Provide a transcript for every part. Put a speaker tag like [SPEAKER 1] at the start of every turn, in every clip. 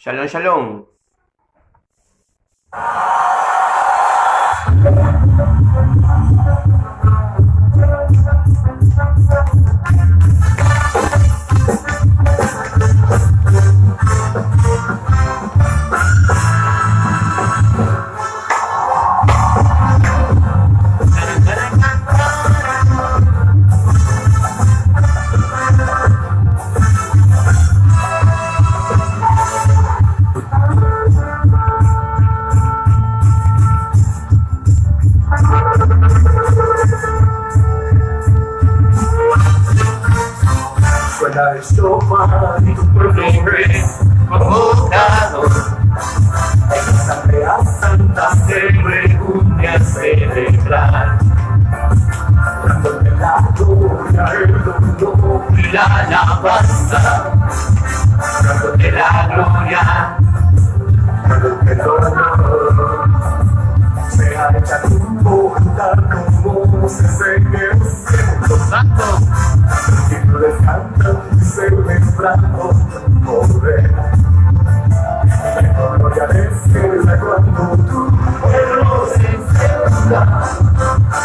[SPEAKER 1] Shalom, shalom.
[SPEAKER 2] Suena el shofar y tu pueblo es convocado. En la asamblea santa se reúne a celebrar, dándote la gloria, el honor y la alabanza, dándote la gloria, dándote el honor. Sea hecha tu voluntad como se hace en el cielo santo. Y tú descansan celebrando tu poder. La gloria descienda cuando tu pueblo se encienda.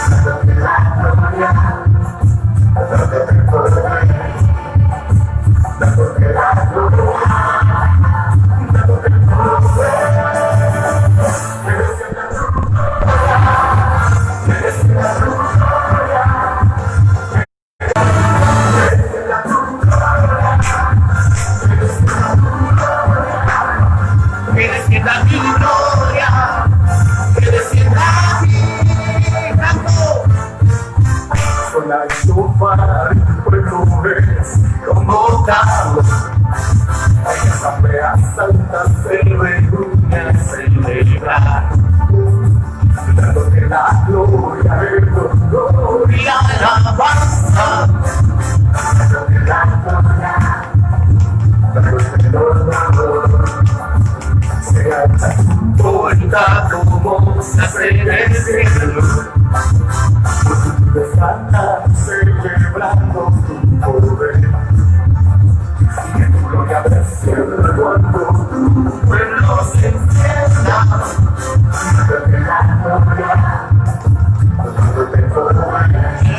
[SPEAKER 2] Dándote la gloria, dándote el poder, dándote la gloria, dándote el poder. Que descienda mi gloria, que descienda mi canto. Suena el shofar y tu pueblo es convocado. En la asamblea santa se reúne a celebrar, dándote la gloria, el honor y la alabanza, dándote la gloria, dándote el honor. Sea hecha tu voluntad como se hace en el cielo. Tú descansas celebrando tu poder. Y que tu gloria descienda cuando tu pueblo se encienda. Dándote la gloria, dándote el poder.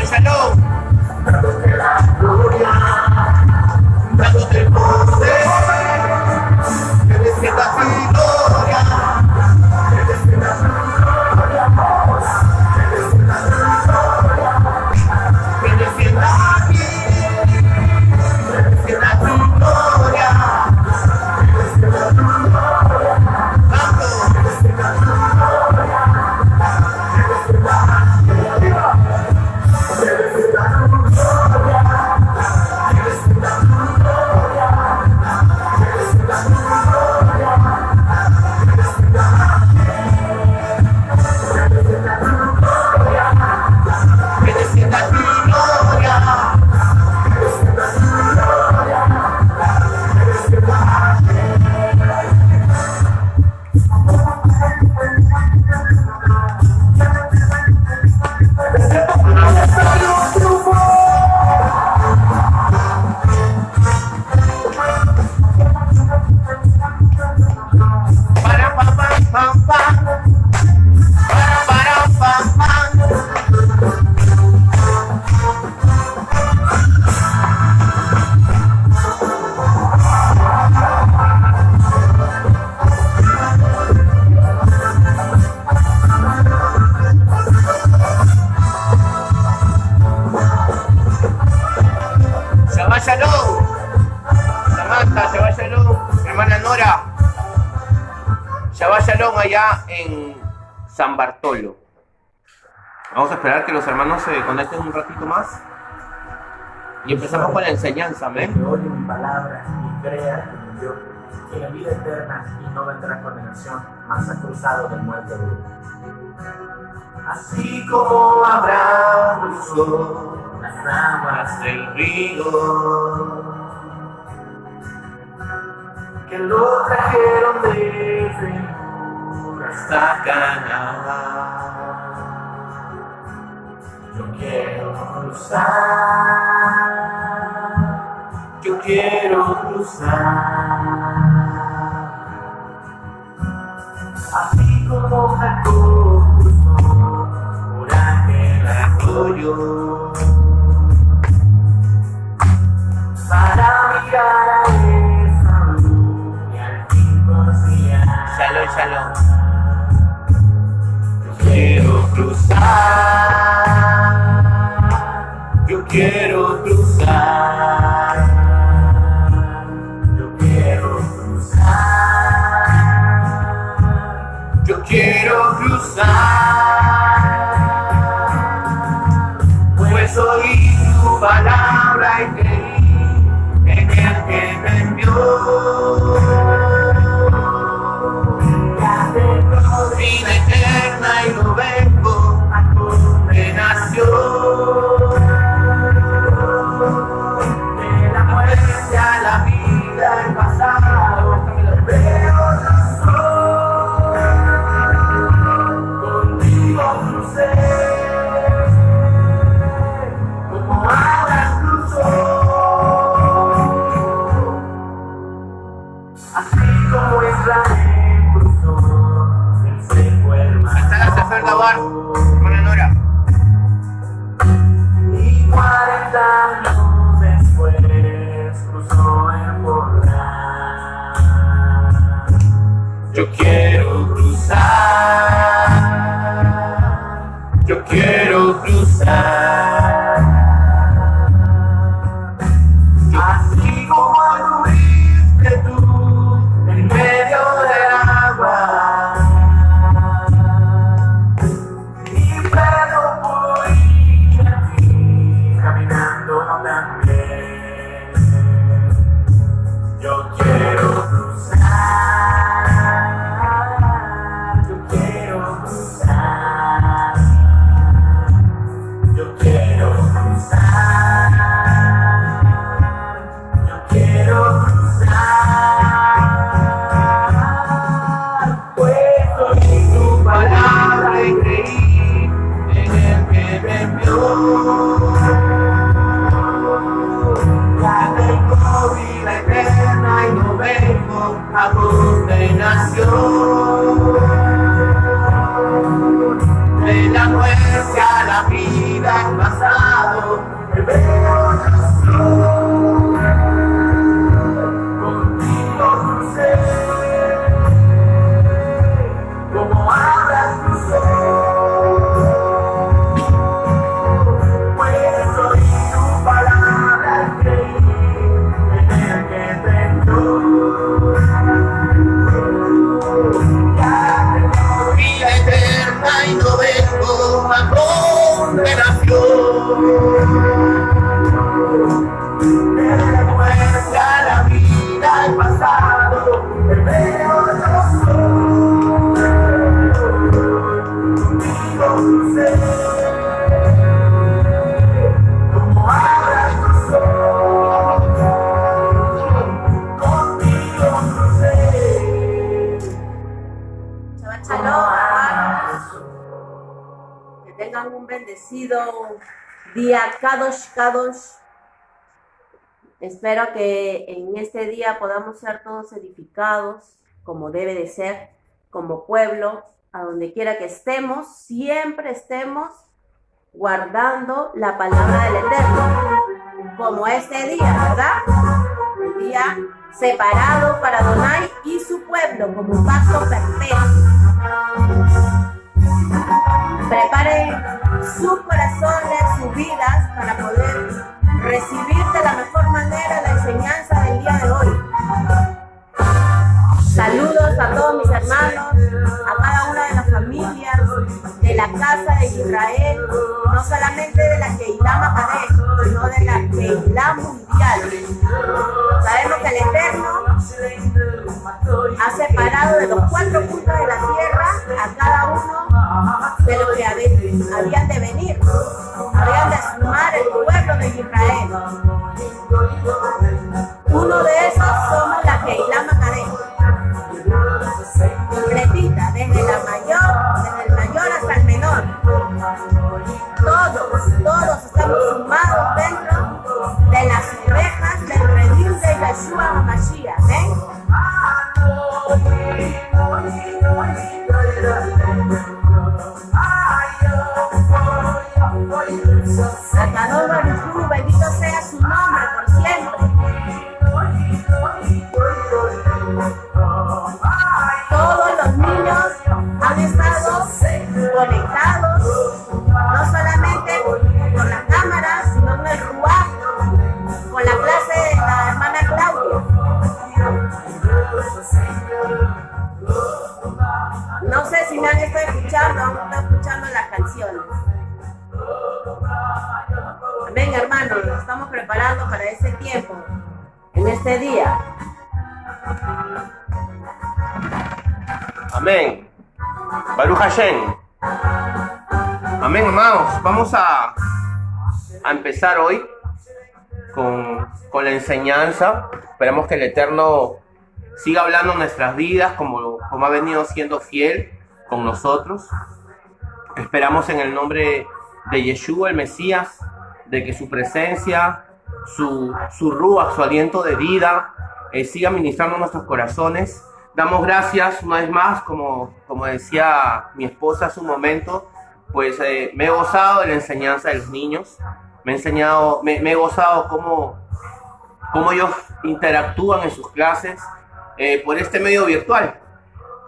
[SPEAKER 1] Shalom.
[SPEAKER 2] Dándote la gloria, dándote el poder. Que descienda tu gloria, que descienda tu gloria, que descienda tu gloria, que descienda aquí, que descienda tu gloria, que descienda tu gloria, tanto, que descienda tu gloria, que descienda arriba, que descienda tu gloria, que descienda tu gloria, que descienda tu gloria. Que descienda tu gloria, que descienda tu gloria, que descienda. Para pa pa pa pa, para pa pa. Shabbat shalom, Samantha, Shabbat shalom, hermana Nora. Shabbat shalom allá en San Bartolo. Vamos a esperar que los hermanos se conecten un ratito más y empezamos con la enseñanza, amén.
[SPEAKER 3] Que oye mi palabra y crea que me envió, tiene vida eterna y no vendrá en condenación, mas ha cruzado de muerte a vida.
[SPEAKER 2] Así como Abraham cruzó las aguas del río, que lo trajeron desde Ur hasta Canaán. Yo quiero cruzar, yo quiero cruzar
[SPEAKER 3] como Jacob cruzó por aquel arroyo para mirar a Esaú y al fin conciliar.
[SPEAKER 2] Shalom, shalom. Quiero cruzar, yo quiero cruzar,
[SPEAKER 3] Yo quiero cruzar,
[SPEAKER 2] yo quiero cruzar, pues oí tu palabra y creí en el que me envió.
[SPEAKER 3] ya tengo
[SPEAKER 2] Vida eterna y no vengo a condenación.
[SPEAKER 3] de la muerte
[SPEAKER 2] A la vida el pasado,
[SPEAKER 3] veo razón. Contigo crucé, como Abraham cruzó. Así como Israel cruzó el seco el mar.
[SPEAKER 2] hasta la Sefer Dabar, hermana Nora.
[SPEAKER 3] Y 40 años después cruzó el Jordán.
[SPEAKER 2] Yo quiero cruzar, yo quiero cruzar.
[SPEAKER 3] Así como anduviste tú en medio del agua, y Pedro pudo ir a ti caminando también. Yo quiero cruzar, yo quiero cruzar, yo quiero cruzar, yo quiero cruzar, pues oí tu palabra y creí en el que me envió. Ya tengo vida eterna y no vengo a condenación. De la muerte a la vida he pasado, me veo razón. Contigo crucé, como Abraham cruzó. Pues oí tu palabra y creí en el que te envió. Ya tengo
[SPEAKER 2] Vida eterna y no vengo a condenación.
[SPEAKER 3] de la muerte a la vida he pasado, me veo razón. Contigo crucé, como Abraham cruzó. Contigo crucé.
[SPEAKER 1] Shabbat Shalom, hermanos. Que tengan un bendecido día Kadosh Kadosh. Espero que en este día podamos ser todos edificados como debe de ser, como pueblo, a donde quiera que estemos, siempre estemos guardando la palabra del Eterno, como este día, ¿verdad? El día separado para Adonai y su pueblo como pacto perpetuo. Preparen sus corazones, sus vidas para poder recibir de la mejor manera la enseñanza del día de hoy. Saludos a todos mis hermanos, a cada una de las familias de la casa de Israel, no solamente de la Keilah Maccabi, sino de la Keilah mundial. Sabemos que el Eterno ha separado de los 4 puntos de la tierra a cada uno de los que habían de venir, habían de sumar el pueblo de Israel. Uno de esos somos la Keilah Maccabi, completita, desde el mayor hasta el menor. Todos estamos sumados dentro de las ovejas del redil de Yeshua HaMashiach. ¿Ven? ese tiempo, en este día.
[SPEAKER 2] Amén. Baruch Hashem. Amén, amados. Vamos a empezar hoy con la enseñanza. Esperamos que el Eterno siga hablando en nuestras vidas como ha venido siendo fiel con nosotros. Esperamos en el nombre de Yeshua, el Mesías, de que su presencia, su ruach, su aliento de vida, siga ministrando nuestros corazones. Damos gracias una vez más, como decía mi esposa hace un momento, pues me he gozado de la enseñanza de los niños. Me he gozado cómo ellos interactúan en sus clases por este medio virtual.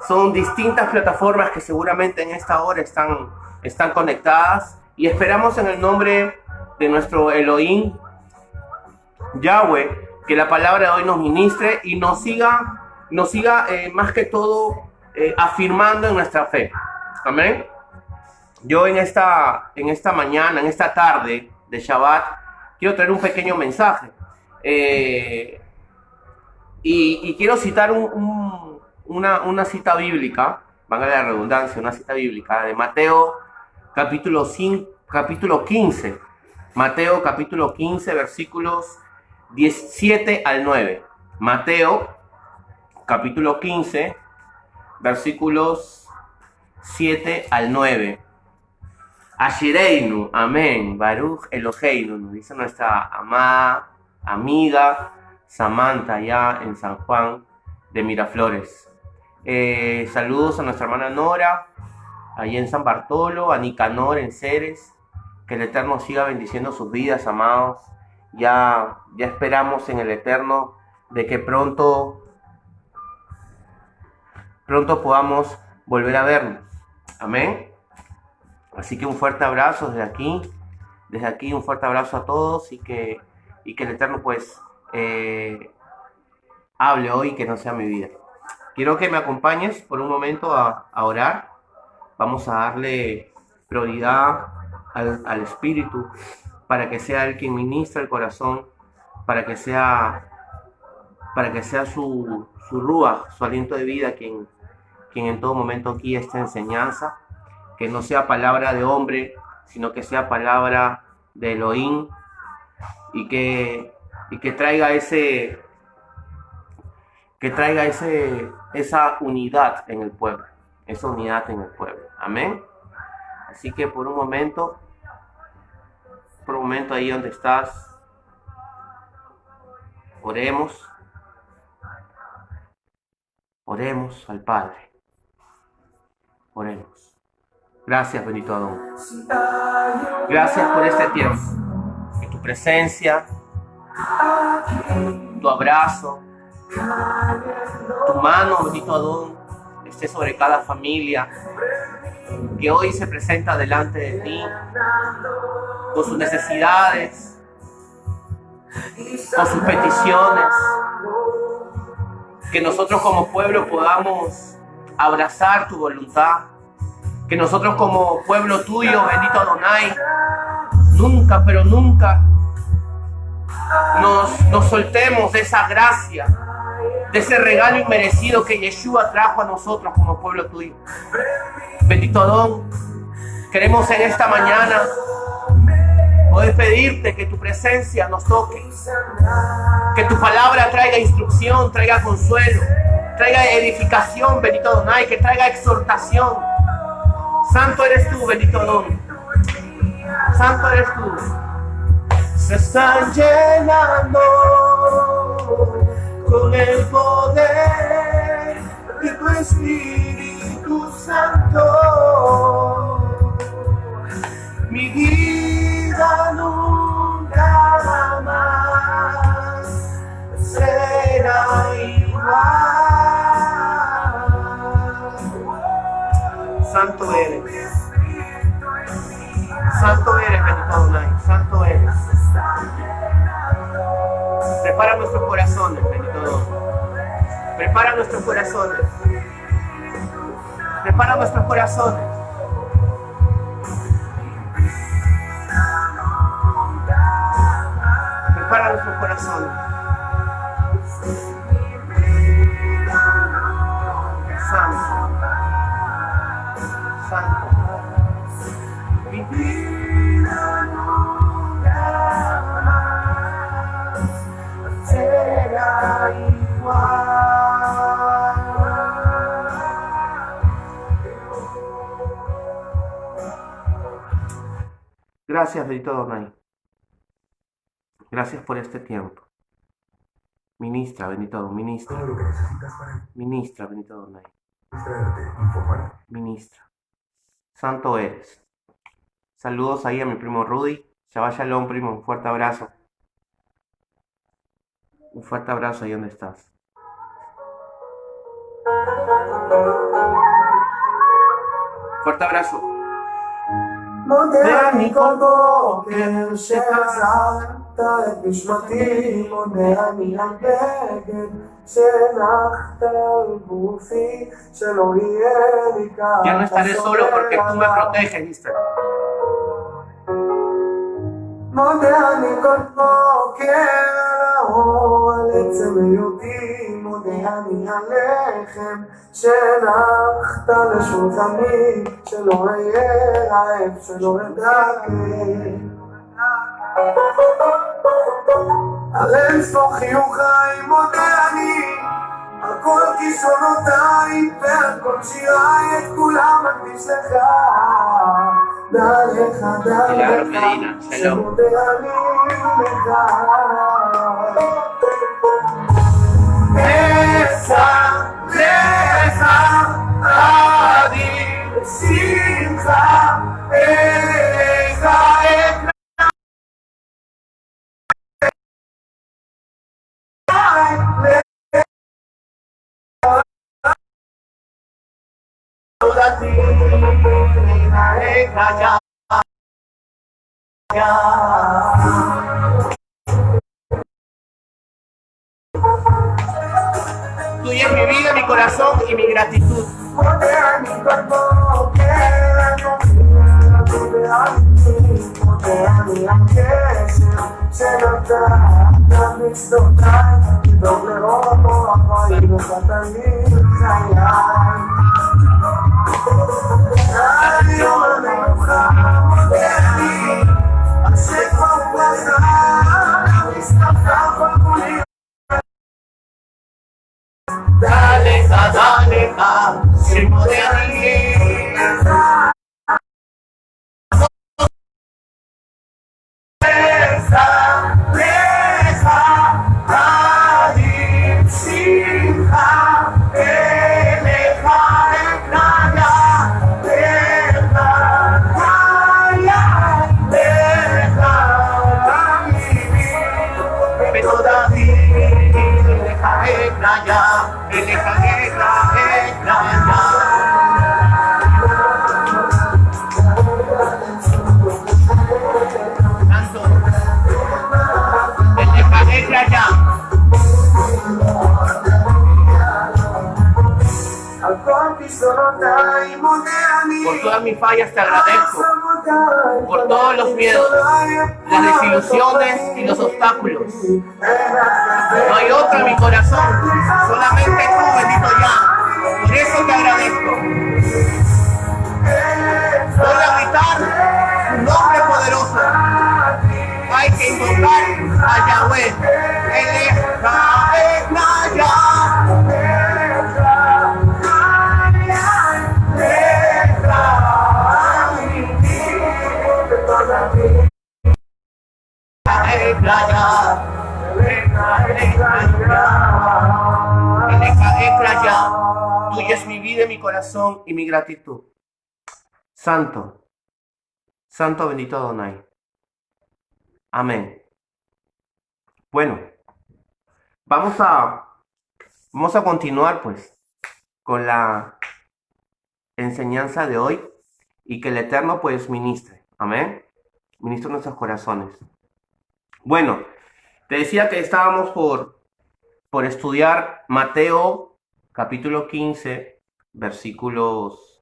[SPEAKER 2] Son distintas plataformas que seguramente en esta hora están conectadas, y esperamos en el nombre de nuestro Elohim, Yahweh, que la palabra de hoy nos ministre y nos siga más que todo afirmando en nuestra fe. Amén. Yo en esta mañana, en esta tarde de Shabbat, quiero traer un pequeño mensaje. Y quiero citar una cita bíblica, valga la redundancia, una cita bíblica de Mateo capítulo 15. Mateo capítulo 15, versículos 17 al 9. Mateo capítulo 15, versículos 7 al 9. Ashireinu, amén, Baruch Eloheinu, nos dice nuestra amada amiga Samantha, allá en San Juan de Miraflores. Saludos a nuestra hermana Nora, allá en San Bartolo, a Nicanor en Ceres. Que el Eterno siga bendiciendo sus vidas, amados. Ya esperamos en el Eterno de que pronto podamos volver a vernos. Amén. Así que un fuerte abrazo desde aquí un fuerte abrazo a todos, y que el Eterno pues hable hoy, que no sea mi vida. Quiero que me acompañes por un momento a orar. Vamos a darle prioridad al Espíritu, para que sea Él quien ministra el corazón, para que sea su ruach, su aliento de vida, quien en todo momento aquí esta enseñanza, que no sea palabra de hombre, sino que sea palabra de Elohim, y que traiga esa unidad en el pueblo, amén. Así que por un momento ahí donde estás, oremos al Padre. Oremos. Gracias, bendito Adón. Gracias por este tiempo. Que tu presencia, tu abrazo, tu mano, bendito Adón, esté sobre cada familia que hoy se presenta delante de ti, con sus necesidades, con sus peticiones. Que nosotros como pueblo podamos abrazar tu voluntad. Que nosotros como pueblo tuyo, bendito Adonai, nunca, pero nunca nos soltemos de esa gracia, de ese regalo inmerecido que Yeshua trajo a nosotros como pueblo tuyo. Bendito Adón, queremos en esta mañana poder pedirte que tu presencia nos toque, que tu palabra traiga instrucción, traiga consuelo, traiga edificación, bendito Adonai, que traiga exhortación. Santo eres tú, bendito Adón. Santo eres tú. Se están llenando con el poder de tu Espíritu Santo. Mi vida nunca más será igual. Santo eres. Santo eres, bendito Adonai. Santo eres. Prepara nuestros corazones, bendito Adonai. Prepara nuestros corazones. Prepara nuestros corazones. Prepara nuestros corazones. corazón. Santo. Santo. Mi vida nunca más será igual. Gracias, Benito Donay. Gracias por este tiempo. Ministra, Benito, ministra.
[SPEAKER 4] Todo lo que necesitas para
[SPEAKER 2] Ministra, Benito Donay.
[SPEAKER 4] distraerte, informarte.
[SPEAKER 2] Ministra. Santo eres. Saludos ahí a mi primo Rudy. Shabbat Shalom, primo. Un fuerte abrazo. Un fuerte abrazo ahí donde estás. Fuerte abrazo.
[SPEAKER 5] מודה מכל בוקר שחזרת את נשמתי, מודה אני על בגד שהנחת על גופי, שלא יהיה לי ככה.
[SPEAKER 2] Ya no estaré solo porque tú me proteges, mister.
[SPEAKER 5] מודה אני כל בוקר על האור, על עצם היותי, מודה אני על לחם שהנחת לשולחני, שלא אהיה רעב, שלא אדכא. על אינספור חיוכיי מודה אני, על כל כישרונותיי ועל כל שיריי, את כולם מקדיש לך. דע לך, דע לך, שמודה אני לך. אשא לך עדי שמחה, אליך אקרא.
[SPEAKER 2] Tuya es mi vida, mi corazón y mi gratitud.
[SPEAKER 5] Dale, dale, שמודה אני לך.
[SPEAKER 2] Por todas mis fallas te agradezco, por todos los miedos, las desilusiones y los obstáculos. No hay otro en mi corazón, solamente tú, bendito ya. Por eso te agradezco. Voy a gritar tu nombre poderoso. Hay que invocar a Yahweh. Él es Naya. Tuya es mi vida, mi corazón y mi gratitud. Santo, Santo bendito Adonai. Amén. Bueno, vamos a continuar pues con la enseñanza de hoy y que el Eterno pues ministre. Amén. Ministre nuestros corazones. Bueno, te decía que estábamos por estudiar Mateo capítulo 15, versículos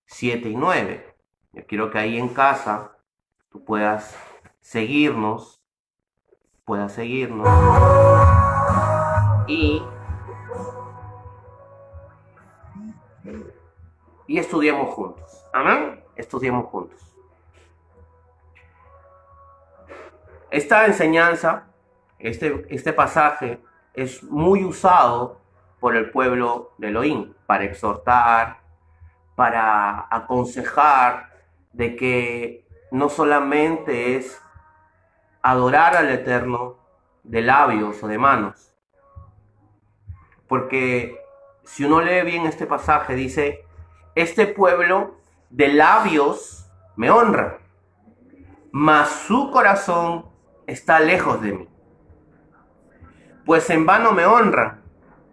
[SPEAKER 2] 7 y 9. Yo quiero que ahí en casa tú puedas seguirnos, pueda seguirnos y estudiemos juntos. Amén. Estudiemos juntos. Esta enseñanza, este pasaje es muy usado por el pueblo de Elohim para exhortar, para aconsejar de que no solamente es adorar al Eterno de labios o de manos, porque si uno lee bien este pasaje dice: este pueblo de labios me honra, mas su corazón está lejos de mí. Pues en vano me honran,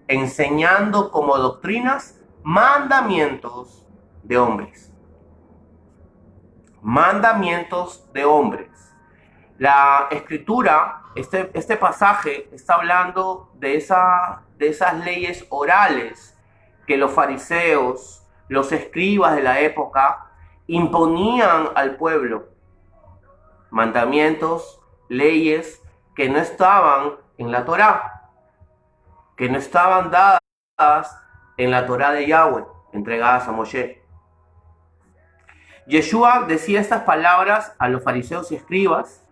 [SPEAKER 2] enseñando como doctrinas mandamientos de hombres. Mandamientos de hombres. La escritura, este pasaje está hablando de esas leyes orales que los fariseos, los escribas de la época imponían al pueblo. Mandamientos, leyes que no estaban en la Torá, que no estaban dadas en la Torá de Yahweh, entregadas a Moshe. Yeshua decía estas palabras a los fariseos y escribas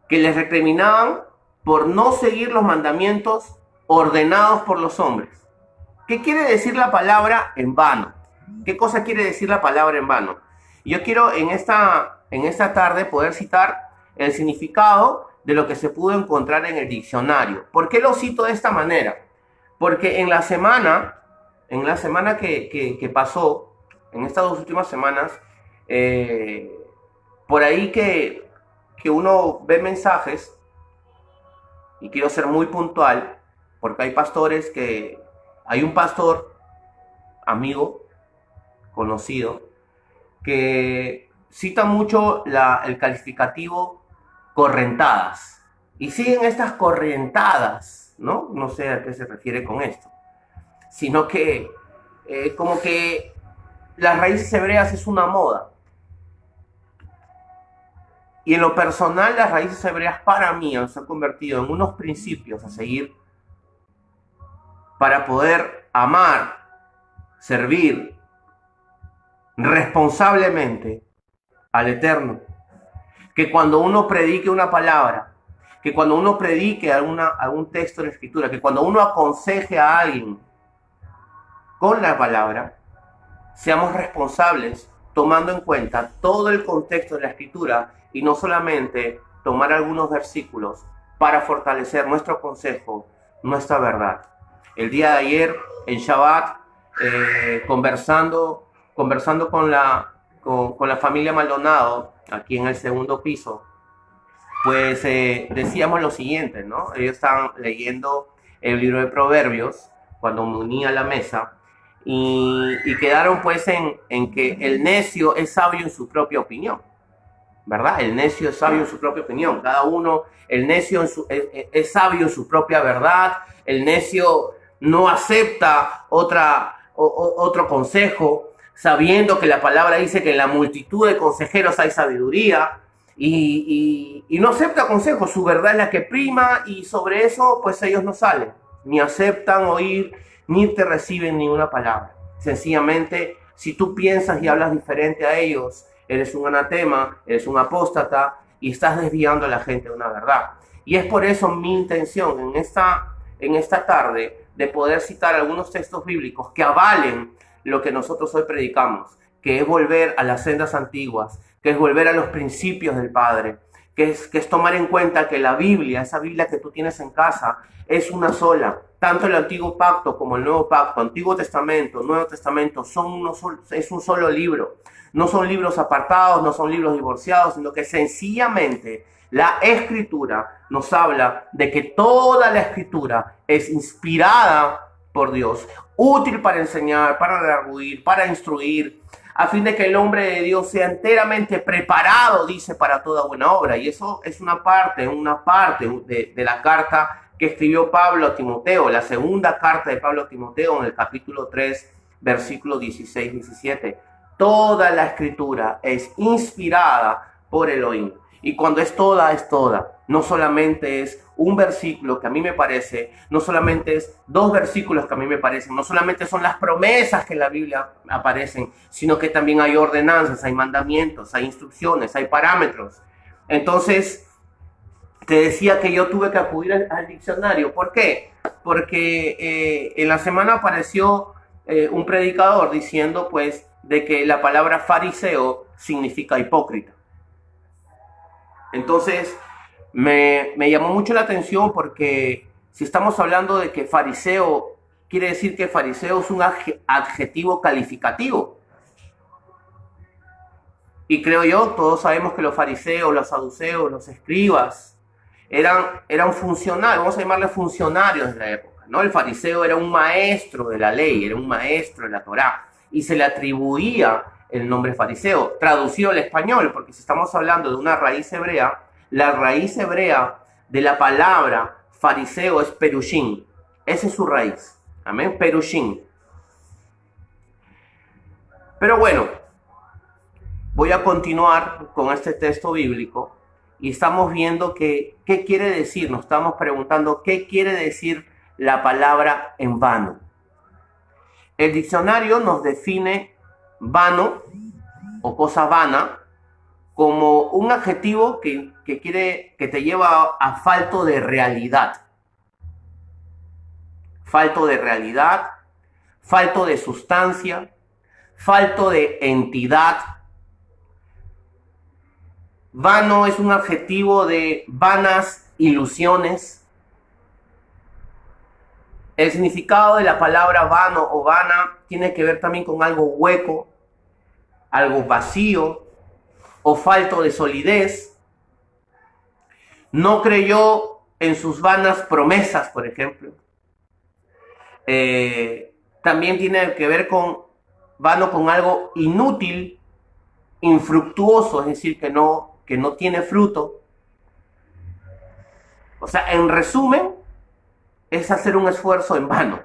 [SPEAKER 2] que les recriminaban por no seguir los mandamientos ordenados por los hombres. ¿Qué quiere decir la palabra en vano? ¿Qué cosa quiere decir la palabra en vano? Yo quiero en esta tarde poder citar el significado de lo que se pudo encontrar en el diccionario. ¿Por qué lo cito de esta manera? Porque en la semana que pasó, en estas 2 últimas semanas, por ahí que uno ve mensajes, y quiero ser muy puntual, porque hay un pastor, amigo, conocido, que cita mucho el calificativo correntadas. Y siguen estas correntadas, ¿no? No sé a qué se refiere con esto. Sino que como que las raíces hebreas es una moda. Y en lo personal, las raíces hebreas para mí se han convertido en unos principios a seguir para poder amar, servir responsablemente al Eterno. Que cuando uno predique una palabra, que cuando uno predique algún texto de la Escritura, que cuando uno aconseje a alguien con la palabra, seamos responsables tomando en cuenta todo el contexto de la Escritura y no solamente tomar algunos versículos para fortalecer nuestro consejo, nuestra verdad. El día de ayer, en Shabbat, conversando con la familia Maldonado, aquí en el segundo piso, pues decíamos lo siguiente, ¿no? Ellos estaban leyendo el libro de Proverbios cuando me uní a la mesa y quedaron pues en que el necio es sabio en su propia opinión, ¿verdad? El necio es sabio en su propia opinión. Cada uno, el necio es sabio en su propia verdad. El necio no acepta otro consejo, sabiendo que la palabra dice que en la multitud de consejeros hay sabiduría, y no acepta consejo. Su verdad es la que prima, y sobre eso pues ellos no salen, ni aceptan oír, ni te reciben ni una palabra. Sencillamente, si tú piensas y hablas diferente a ellos, eres un anatema, eres un apóstata y estás desviando a la gente de una verdad. Y es por eso mi intención en esta tarde de poder citar algunos textos bíblicos que avalen lo que nosotros hoy predicamos, que es volver a las sendas antiguas, que es volver a los principios del Padre, que es tomar en cuenta que la Biblia, esa Biblia que tú tienes en casa, es una sola. Tanto el Antiguo Pacto como el Nuevo Pacto, Antiguo Testamento, Nuevo Testamento, es un solo libro. No son libros apartados, no son libros divorciados, sino que sencillamente la Escritura nos habla de que toda la Escritura es inspirada por Dios, útil para enseñar, para redarguir, para instruir, a fin de que el hombre de Dios sea enteramente preparado, dice, para toda buena obra. Y eso es una parte de la carta que escribió Pablo a Timoteo, la segunda carta de Pablo a Timoteo, en el capítulo 3, versículos 16-17. Toda la Escritura es inspirada por Elohim. Y cuando es toda, es toda. no solamente es un versículo que a mí me parece, no solamente es dos versículos que a mí me parecen, no solamente son las promesas que en la Biblia aparecen, sino que también hay ordenanzas, hay mandamientos, hay instrucciones, hay parámetros. Entonces, te decía que yo tuve que acudir al diccionario. ¿Por qué? Porque en la semana apareció un predicador diciendo pues de que la palabra fariseo significa hipócrita. Entonces me llamó mucho la atención, porque si estamos hablando de que fariseo, quiere decir que fariseo es un adjetivo calificativo. Y creo yo, todos sabemos que los fariseos, los saduceos, los escribas eran funcionarios, vamos a llamarle funcionarios de la época, ¿no? El fariseo era un maestro de la ley, era un maestro de la Torá, y se le atribuía el nombre fariseo, traducido al español, porque si estamos hablando de una raíz hebrea, la raíz hebrea de la palabra fariseo es perushim. Esa es su raíz. Amén, perushim. Pero bueno, voy a continuar con este texto bíblico y estamos viendo que, ¿qué quiere decir? Nos estamos preguntando, ¿qué quiere decir la palabra en vano? El diccionario nos define vano o cosa vana como un adjetivo que te lleva a falto de realidad. Falto de realidad, falto de sustancia, falto de entidad. Vano es un adjetivo de vanas ilusiones. El significado de la palabra vano o vana tiene que ver también con algo hueco, algo vacío o falto de solidez. No creyó en sus vanas promesas, por ejemplo. También tiene que ver con vano, con algo inútil, infructuoso, es decir, que no tiene fruto. O sea, en resumen, es hacer un esfuerzo en vano.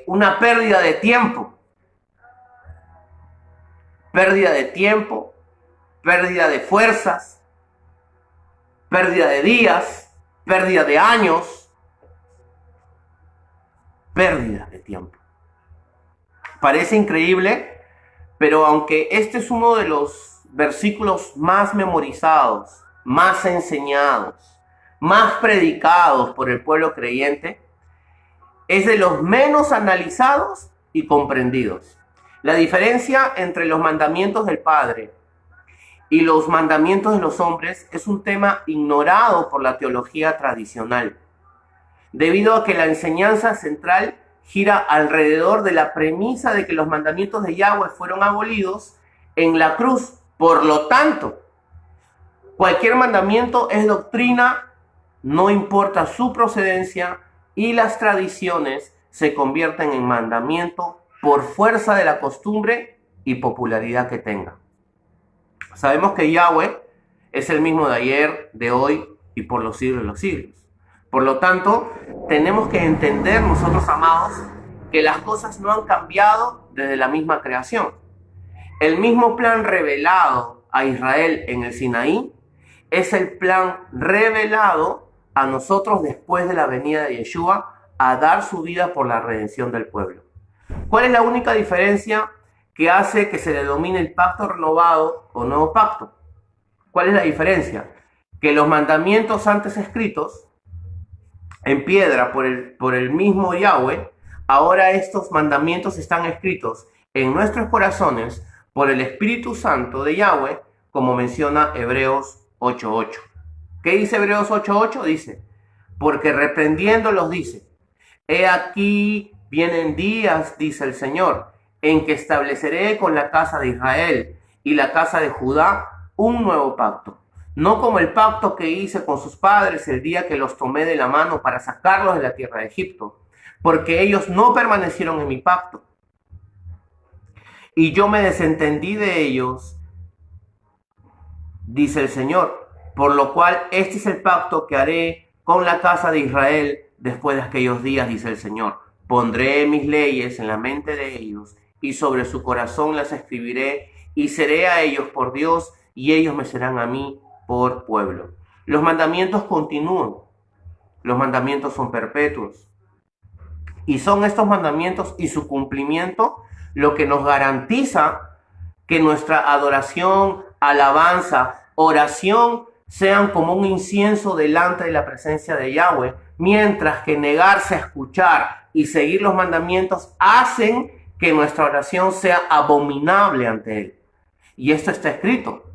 [SPEAKER 2] Una pérdida de tiempo. Pérdida de tiempo, pérdida de fuerzas, pérdida de días, pérdida de años, pérdida de tiempo. Parece increíble, pero aunque este es uno de los versículos más memorizados, más enseñados, más predicados por el pueblo creyente, es de los menos analizados y comprendidos. La diferencia entre los mandamientos del Padre y los mandamientos de los hombres es un tema ignorado por la teología tradicional, debido a que la enseñanza central gira alrededor de la premisa de que los mandamientos de Yahweh fueron abolidos en la cruz. Por lo tanto, cualquier mandamiento es doctrina, no importa su procedencia, y las tradiciones se convierten en mandamiento por fuerza de la costumbre y popularidad que tenga. Sabemos que Yahweh es el mismo de ayer, de hoy y por los siglos de los siglos. Por lo tanto, tenemos que entender nosotros, amados, que las cosas no han cambiado desde la misma creación. El mismo plan revelado a Israel en el Sinaí es el plan revelado a nosotros después de la venida de Yeshua a dar su vida por la redención del pueblo. ¿Cuál es la única diferencia que hace que se denomine el pacto renovado o nuevo pacto? ¿Cuál es la diferencia? Que los mandamientos antes escritos en piedra por el mismo Yahweh, ahora estos mandamientos están escritos en nuestros corazones por el Espíritu Santo de Yahweh, como menciona Hebreos 8:8. ¿Qué dice Hebreos 8:8? Dice, porque reprendiéndolos dice, he aquí vienen días, dice el Señor, en que estableceré con la casa de Israel y la casa de Judá un nuevo pacto. No como el pacto que hice con sus padres el día que los tomé de la mano para sacarlos de la tierra de Egipto, porque ellos no permanecieron en mi pacto. Y yo me desentendí de ellos, dice el Señor, por lo cual este es el pacto que haré con la casa de Israel después de aquellos días, dice el Señor. Pondré mis leyes en la mente de ellos y sobre su corazón las escribiré y seré a ellos por Dios y ellos me serán a mí por pueblo. Los mandamientos continúan. Los mandamientos son perpetuos. Y son estos mandamientos y su cumplimiento lo que nos garantiza que nuestra adoración, alabanza, oración sean como un incienso delante de la presencia de Yahweh, mientras que negarse a escuchar y seguir los mandamientos hacen que nuestra oración sea abominable ante Él. Y esto está escrito.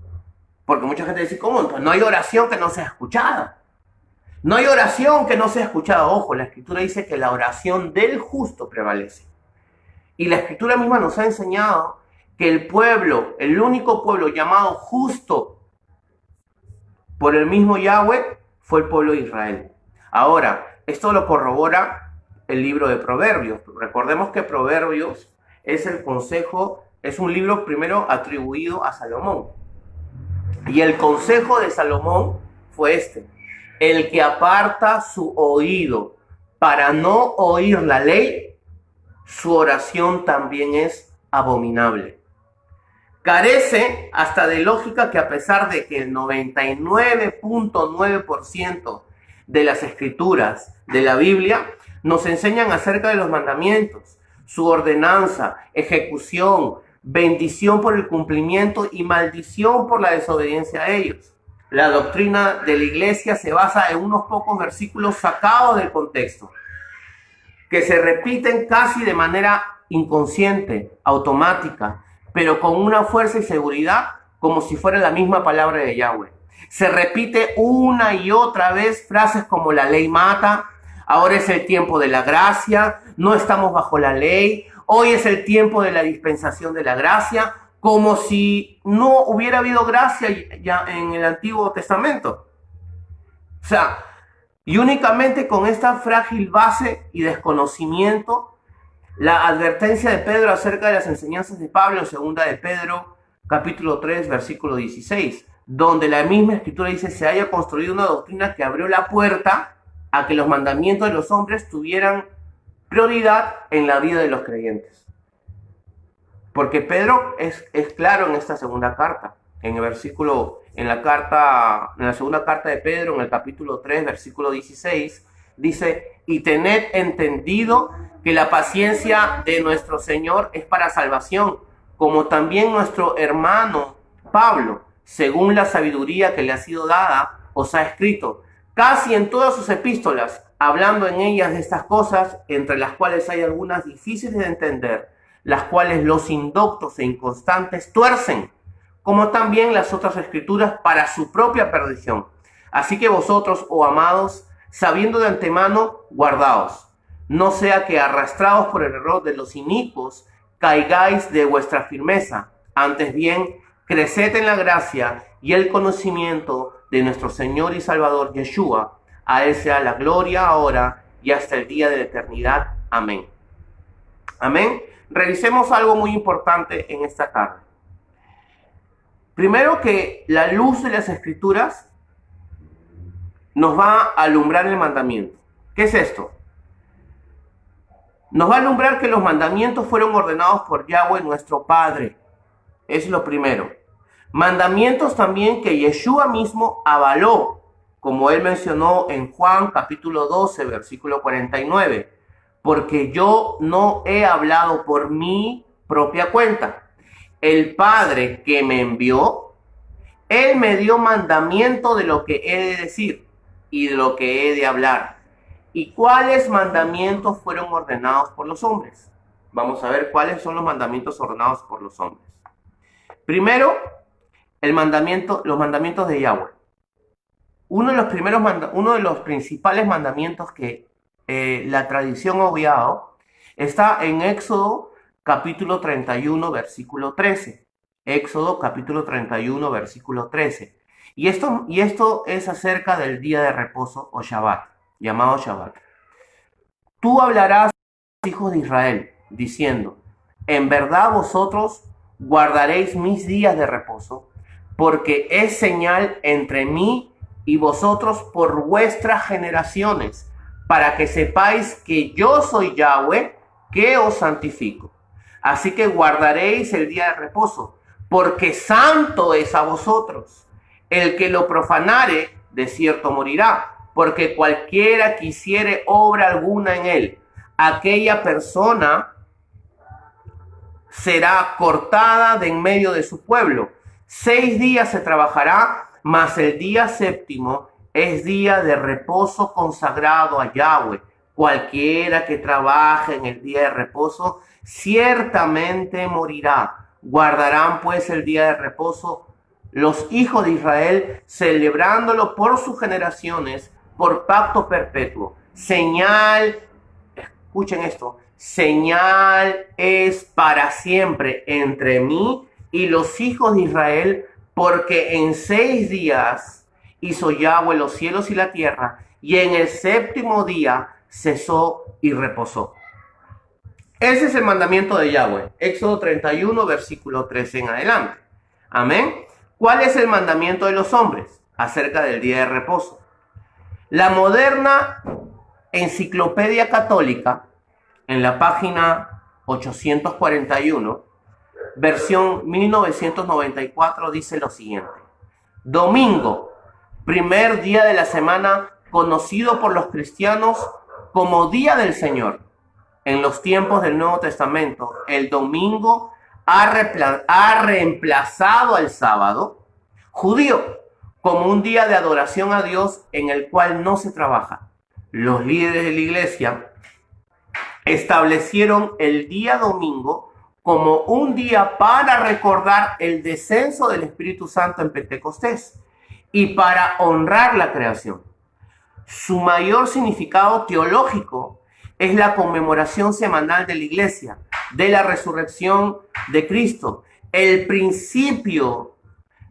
[SPEAKER 2] Porque mucha gente dice, ¿cómo? Pues no hay oración que no sea escuchada. No hay oración que no sea escuchada. Ojo, la Escritura dice que la oración del justo prevalece. Y la Escritura misma nos ha enseñado que el pueblo, el único pueblo llamado justo por el mismo Yahweh, fue el pueblo de Israel. Ahora, esto lo corrobora el libro de Proverbios. Recordemos que Proverbios es el consejo, es un libro primero atribuido a Salomón. Y el consejo de Salomón fue este: el que aparta su oído para no oír la ley, su oración también es abominable. Carece hasta de lógica que a pesar de que el 99.9% de las escrituras de la Biblia nos enseñan acerca de los mandamientos, su ordenanza, ejecución, bendición por el cumplimiento y maldición por la desobediencia a ellos. La doctrina de la iglesia se basa en unos pocos versículos sacados del contexto, que se repiten casi de manera inconsciente, automática, pero con una fuerza y seguridad como si fuera la misma palabra de Yahweh. Se repite una y otra vez frases como la ley mata, ahora es el tiempo de la gracia, no estamos bajo la ley, hoy es el tiempo de la dispensación de la gracia, como si no hubiera habido gracia ya en el Antiguo Testamento. O sea, y únicamente con esta frágil base y desconocimiento, la advertencia de Pedro acerca de las enseñanzas de Pablo en 2 de Pedro, capítulo 3, versículo 16, donde la misma Escritura dice: se haya construido una doctrina que abrió la puerta a que los mandamientos de los hombres tuvieran prioridad en la vida de los creyentes. Porque Pedro es claro en esta segunda carta, en la segunda carta de Pedro, en el capítulo 3, versículo 16, dice: y tened entendido que la paciencia de nuestro Señor es para salvación, como también nuestro hermano Pablo, según la sabiduría que le ha sido dada, os ha escrito, casi en todas sus epístolas, hablando en ellas de estas cosas, entre las cuales hay algunas difíciles de entender, las cuales los indoctos e inconstantes tuercen, como también las otras escrituras para su propia perdición. Así que vosotros, oh amados, sabiendo de antemano, guardaos, no sea que arrastrados por el error de los inicuos, caigáis de vuestra firmeza. Antes bien, creced en la gracia y el conocimiento de nuestro Señor y Salvador Yeshua. A Él sea la gloria ahora y hasta el día de la eternidad. Amén. Amén. Revisemos algo muy importante en esta carta. Primero, que la luz de las Escrituras nos va a alumbrar el mandamiento. ¿Qué es esto? Nos va a alumbrar que los mandamientos fueron ordenados por Yahweh nuestro Padre. Es lo primero. Mandamientos también que Yeshua mismo avaló, como él mencionó en Juan capítulo 12, versículo 49. Porque yo no he hablado por mi propia cuenta. El Padre que me envió, Él me dio mandamiento de lo que he de decir y de lo que he de hablar. ¿Y cuáles mandamientos fueron ordenados por los hombres? Vamos a ver cuáles son los mandamientos ordenados por los hombres. Primero, los mandamientos de Yahweh. Uno de los principales mandamientos que la tradición ha obviado está en Éxodo capítulo 31, versículo 13. Éxodo capítulo 31, versículo 13. Y esto es acerca del día de reposo o Shabbat, llamado Shabbat. Tú hablarás a los hijos de Israel, diciendo: en verdad vosotros guardaréis mis días de reposo, porque es señal entre mí y vosotros por vuestras generaciones, para que sepáis que yo soy Yahweh, que os santifico. Así que guardaréis el día de reposo, porque santo es a vosotros. El que lo profanare, de cierto morirá, porque cualquiera que hiciere obra alguna en él, aquella persona será cortada de en medio de su pueblo. 6 días se trabajará, mas el día séptimo es día de reposo consagrado a Yahweh. Cualquiera que trabaje en el día de reposo, ciertamente morirá. Guardarán pues el día de reposo los hijos de Israel, celebrándolo por sus generaciones, por pacto perpetuo. Señal, escuchen esto, señal es para siempre entre mí y los hijos de Israel, porque en 6 días hizo Yahweh los cielos y la tierra, y en el séptimo día cesó y reposó. Ese es el mandamiento de Yahweh. Éxodo 31, versículo 13 en adelante. Amén. ¿Cuál es el mandamiento de los hombres acerca del día de reposo? La moderna enciclopedia católica, en la página 841, versión 1994, dice lo siguiente: domingo, primer día de la semana, conocido por los cristianos como Día del Señor. En los tiempos del Nuevo Testamento, el domingo ha reemplazado al sábado judío como un día de adoración a Dios en el cual no se trabaja. Los líderes de la iglesia establecieron el día domingo como un día para recordar el descenso del Espíritu Santo en Pentecostés y para honrar la creación. Su mayor significado teológico es la conmemoración semanal de la iglesia, de la resurrección de Cristo. El principio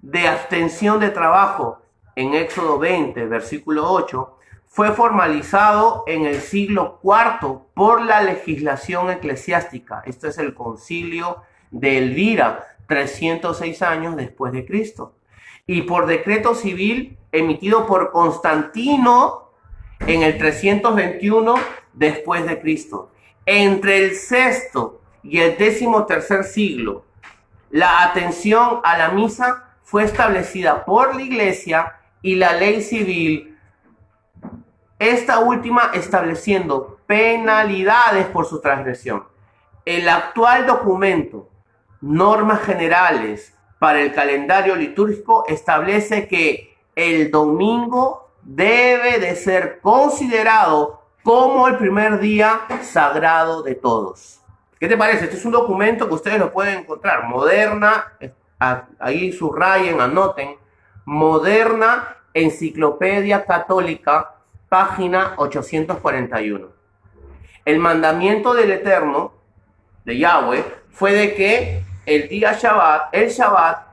[SPEAKER 2] de abstención de trabajo en Éxodo 20, versículo 8, fue formalizado en el siglo IV por la legislación eclesiástica. Esto es el concilio de Elvira, 306 años después de Cristo. Y por decreto civil emitido por Constantino en el 321 después de Cristo. Entre el sexto y el 13º siglo, la atención a la misa fue establecida por la iglesia y la ley civil, esta última estableciendo penalidades por su transgresión. El actual documento, Normas Generales para el Calendario Litúrgico, establece que el domingo debe de ser considerado como el primer día sagrado de todos. ¿Qué te parece? Este es un documento que ustedes lo pueden encontrar. Moderna, ahí subrayen, anoten. Moderna Enciclopedia Católica, página 841. El mandamiento del Eterno, de Yahweh, fue de que el día Shabbat, el Shabbat,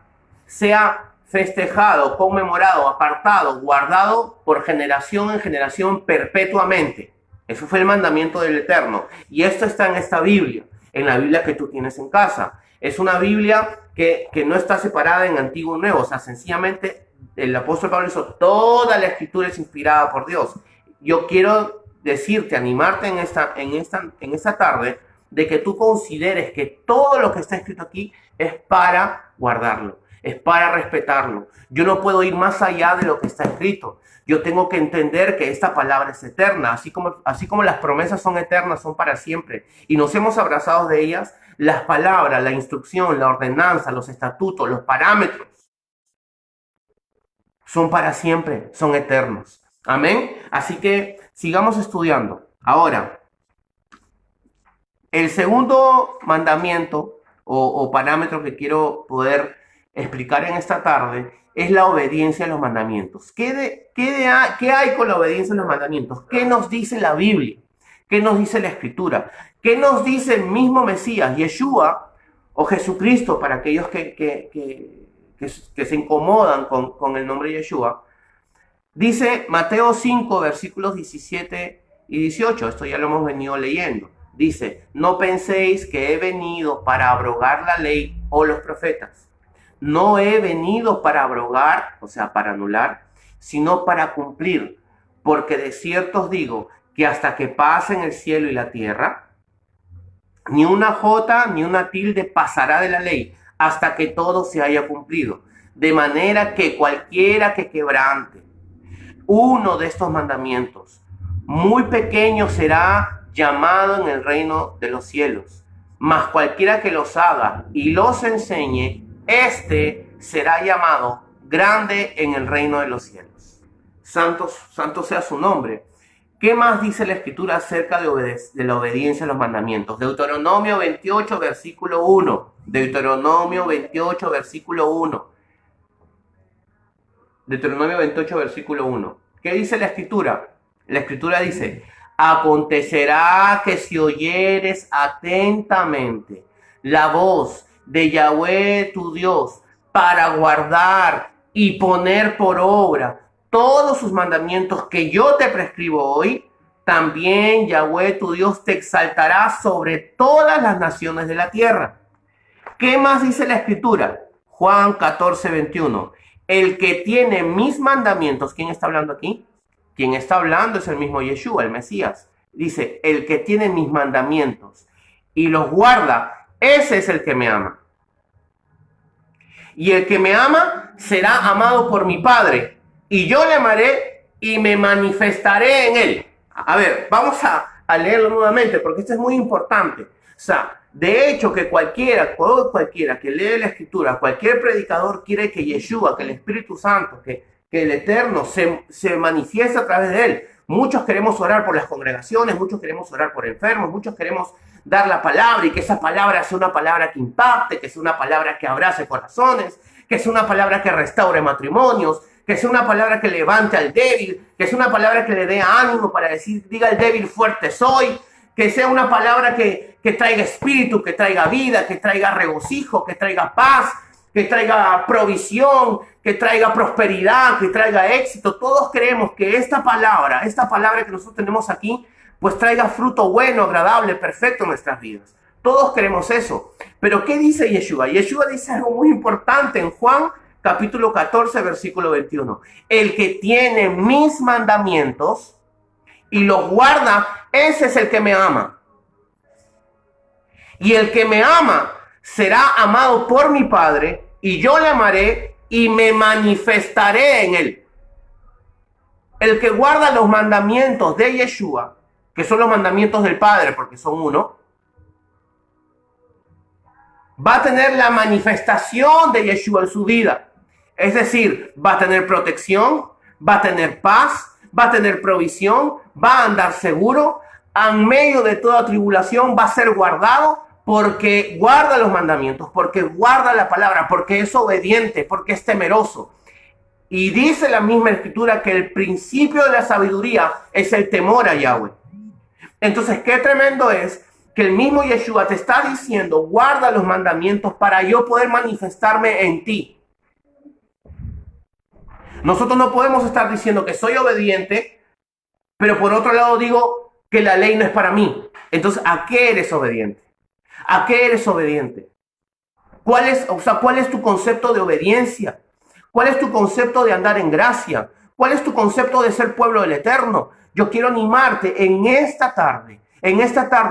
[SPEAKER 2] sea festejado, conmemorado, apartado, guardado por generación en generación perpetuamente. Eso fue el mandamiento del Eterno. Y esto está en esta Biblia, en la Biblia que tú tienes en casa. Es una Biblia que no está separada en Antiguo y Nuevo. O sea, sencillamente el apóstol Pablo hizo toda la escritura es inspirada por Dios. Yo quiero decirte, animarte en esta tarde, de que tú consideres que todo lo que está escrito aquí es para guardarlo, es para respetarlo. Yo no puedo ir más allá de lo que está escrito. Yo tengo que entender que esta palabra es eterna, así como las promesas son eternas, son para siempre, y nos hemos abrazado de ellas. Las palabras, la instrucción, la ordenanza, los estatutos, los parámetros son para siempre, son eternos. Amén. Así que sigamos estudiando. Ahora, el segundo mandamiento o parámetro que quiero poder explicar en esta tarde es la obediencia a los mandamientos. ¿Qué hay con la obediencia a los mandamientos? ¿Qué nos dice la Biblia? ¿Qué nos dice la Escritura? ¿Qué nos dice el mismo Mesías, Yeshua, o Jesucristo, para aquellos que se incomodan con el nombre de Yeshua? Dice Mateo 5, versículos 17 y 18. Esto ya lo hemos venido leyendo. Dice: no penséis que he venido para abrogar la ley o los profetas. No he venido para abrogar, o sea, para anular, sino para cumplir. Porque de cierto os digo que hasta que pasen el cielo y la tierra, ni una jota ni una tilde pasará de la ley, hasta que todo se haya cumplido. De manera que cualquiera que quebrante uno de estos mandamientos, muy pequeño será llamado en el reino de los cielos. Mas cualquiera que los haga y los enseñe, este será llamado grande en el reino de los cielos. Santo sea su nombre. ¿Qué más dice la Escritura acerca de la obediencia a los mandamientos? Deuteronomio 28, versículo 1. Deuteronomio 28, versículo 1. Deuteronomio 28, versículo 1. ¿Qué dice la Escritura? La Escritura dice: acontecerá que si oyeres atentamente la voz de Yahweh tu Dios para guardar y poner por obra todos sus mandamientos que yo te prescribo hoy, también Yahweh tu Dios te exaltará sobre todas las naciones de la tierra. ¿Qué más dice la Escritura? Juan 14, 21. El que tiene mis mandamientos, ¿quién está hablando aquí? Quien está hablando es el mismo Yeshua, el Mesías. Dice, el que tiene mis mandamientos y los guarda, ese es el que me ama. Y el que me ama será amado por mi Padre, y yo le amaré y me manifestaré en él. A ver, vamos a leerlo nuevamente, porque esto es muy importante. O sea, de hecho, que cualquiera que lee la Escritura, cualquier predicador quiere que Yeshua, que el Espíritu Santo, que el Eterno se manifieste a través de él. Muchos queremos orar por las congregaciones, muchos queremos orar por enfermos, muchos queremos dar la palabra y que esa palabra sea una palabra que impacte, que sea una palabra que abrace corazones, que sea una palabra que restaure matrimonios, que sea una palabra que levante al débil, que sea una palabra que le dé ánimo para decir, diga el débil, fuerte soy, que sea una palabra que traiga espíritu, que traiga vida, que traiga regocijo, que traiga paz, que traiga provisión, que traiga prosperidad, que traiga éxito. Todos queremos que esta palabra que nosotros tenemos aquí, pues traiga fruto bueno, agradable, perfecto en nuestras vidas. Todos queremos eso. Pero ¿qué dice Yeshua? Yeshua dice algo muy importante en Juan capítulo 14, versículo 21. El que tiene mis mandamientos y los guarda, ese es el que me ama. Y el que me ama será amado por mi Padre, y yo le amaré y me manifestaré en él. El que guarda los mandamientos de Yeshua, que son los mandamientos del Padre, porque son uno, va a tener la manifestación de Yeshua en su vida. Es decir, va a tener protección, va a tener paz, va a tener provisión, va a andar seguro, en medio de toda tribulación va a ser guardado, porque guarda los mandamientos, porque guarda la palabra, porque es obediente, porque es temeroso. Y dice la misma Escritura que el principio de la sabiduría es el temor a Yahweh. Entonces, qué tremendo es que el mismo Yeshua te está diciendo, guarda los mandamientos para yo poder manifestarme en ti. Nosotros no podemos estar diciendo que soy obediente, pero por otro lado digo que la ley no es para mí. Entonces, ¿a qué eres obediente? ¿A qué eres obediente? ¿Cuál es tu concepto de obediencia? ¿Cuál es tu concepto de andar en gracia? ¿Cuál es tu concepto de ser pueblo del Eterno? Yo quiero animarte en esta tarde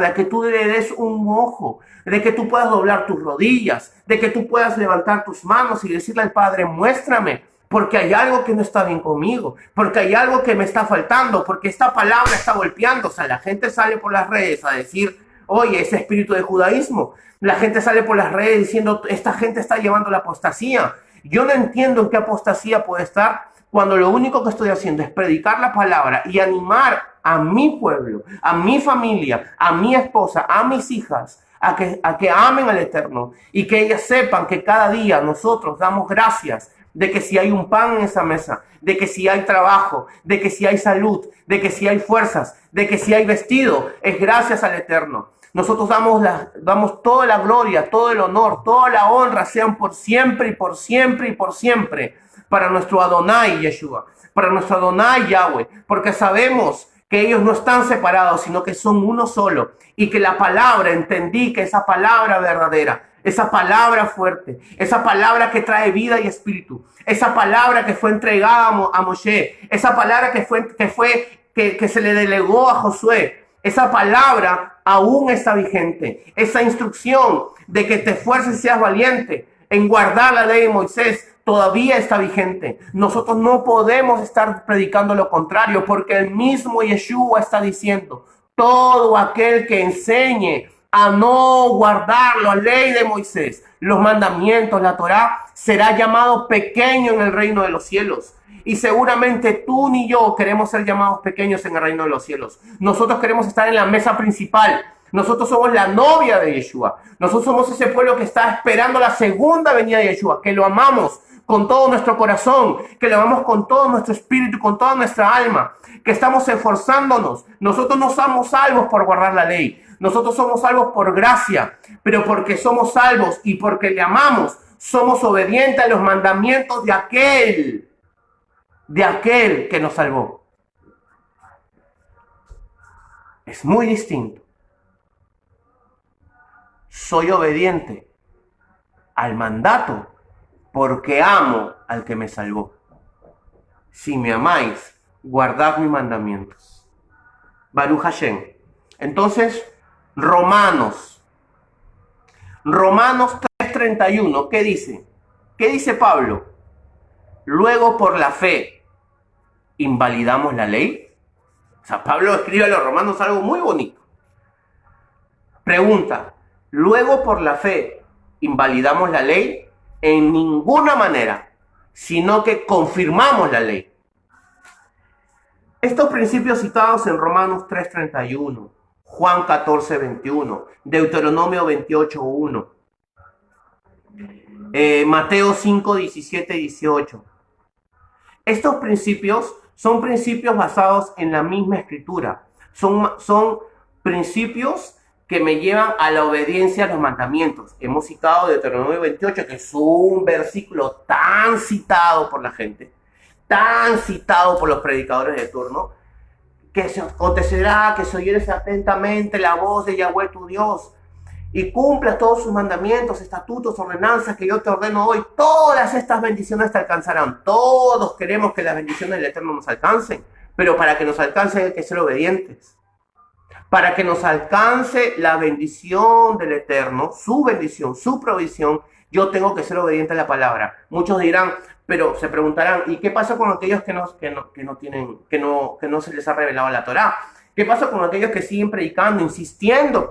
[SPEAKER 2] a que tú le des un ojo, de que tú puedas doblar tus rodillas, de que tú puedas levantar tus manos y decirle al Padre, muéstrame, porque hay algo que no está bien conmigo, porque hay algo que me está faltando, porque esta palabra está golpeando. O sea, la gente sale por las redes a decir, oye, ese espíritu de judaísmo. La gente sale por las redes diciendo, esta gente está llevando la apostasía. Yo no entiendo en qué apostasía puede estar cuando lo único que estoy haciendo es predicar la palabra y animar a mi pueblo, a mi familia, a mi esposa, a mis hijas, a que amen al Eterno y que ellas sepan que cada día nosotros damos gracias de que si hay un pan en esa mesa, de que si hay trabajo, de que si hay salud, de que si hay fuerzas, de que si hay vestido, es gracias al Eterno. Nosotros damos toda la gloria, todo el honor, toda la honra, sean por siempre y por siempre y por siempre, para nuestro Adonai Yeshua, para nuestro Adonai Yahweh, porque sabemos que ellos no están separados, sino que son uno solo, y que la palabra, entendí que esa palabra verdadera, esa palabra fuerte, esa palabra que trae vida y espíritu, esa palabra que fue entregada a Moshe, esa palabra que se le delegó a Josué, esa palabra aún está vigente. Esa instrucción de que te esfuerces y seas valiente en guardar la ley de Moisés todavía está vigente. Nosotros no podemos estar predicando lo contrario, porque el mismo Yeshua está diciendo, todo aquel que enseñe a no guardar la ley de Moisés, los mandamientos, la Torá, será llamado pequeño en el reino de los cielos. Y seguramente tú ni yo queremos ser llamados pequeños en el reino de los cielos. Nosotros queremos estar en la mesa principal. Nosotros somos la novia de Yeshua. Nosotros somos ese pueblo que está esperando la segunda venida de Yeshua, que lo amamos con todo nuestro corazón, que lo amamos con todo nuestro espíritu, con toda nuestra alma, que estamos esforzándonos. Nosotros no somos salvos por guardar la ley. Nosotros somos salvos por gracia, pero porque somos salvos y porque le amamos, somos obedientes a los mandamientos de aquel que nos salvó. Es muy distinto. Soy obediente al mandato porque amo al que me salvó. Si me amáis, guardad mis mandamientos. Baruch Hashem. Entonces, Romanos 3:31, ¿qué dice? ¿Qué dice Pablo? Luego por la fe, ¿invalidamos la ley? O sea, Pablo escribe a los romanos algo muy bonito. Pregunta, luego por la fe, ¿invalidamos la ley? En ninguna manera, sino que confirmamos la ley. Estos principios citados en Romanos 3:31, Juan 14:21, Deuteronomio 28:1, Mateo 5:17-18. Estos principios son principios basados en la misma escritura. Son principios que me llevan a la obediencia a los mandamientos. Hemos citado Deuteronomio 28, que es un versículo tan citado por la gente, tan citado por los predicadores de turno, que se acontecerá que si oyeres atentamente la voz de Yahweh tu Dios y cumplas todos sus mandamientos, estatutos, ordenanzas que yo te ordeno hoy, todas estas bendiciones te alcanzarán. Todos queremos que las bendiciones del Eterno nos alcancen, pero para que nos alcancen hay que ser obedientes. Para que nos alcance la bendición del Eterno, su bendición, su provisión, yo tengo que ser obediente a la palabra. Muchos dirán, pero se preguntarán, ¿y qué pasa con aquellos que no se les ha revelado la Torá? ¿Qué pasa con aquellos que siguen predicando, insistiendo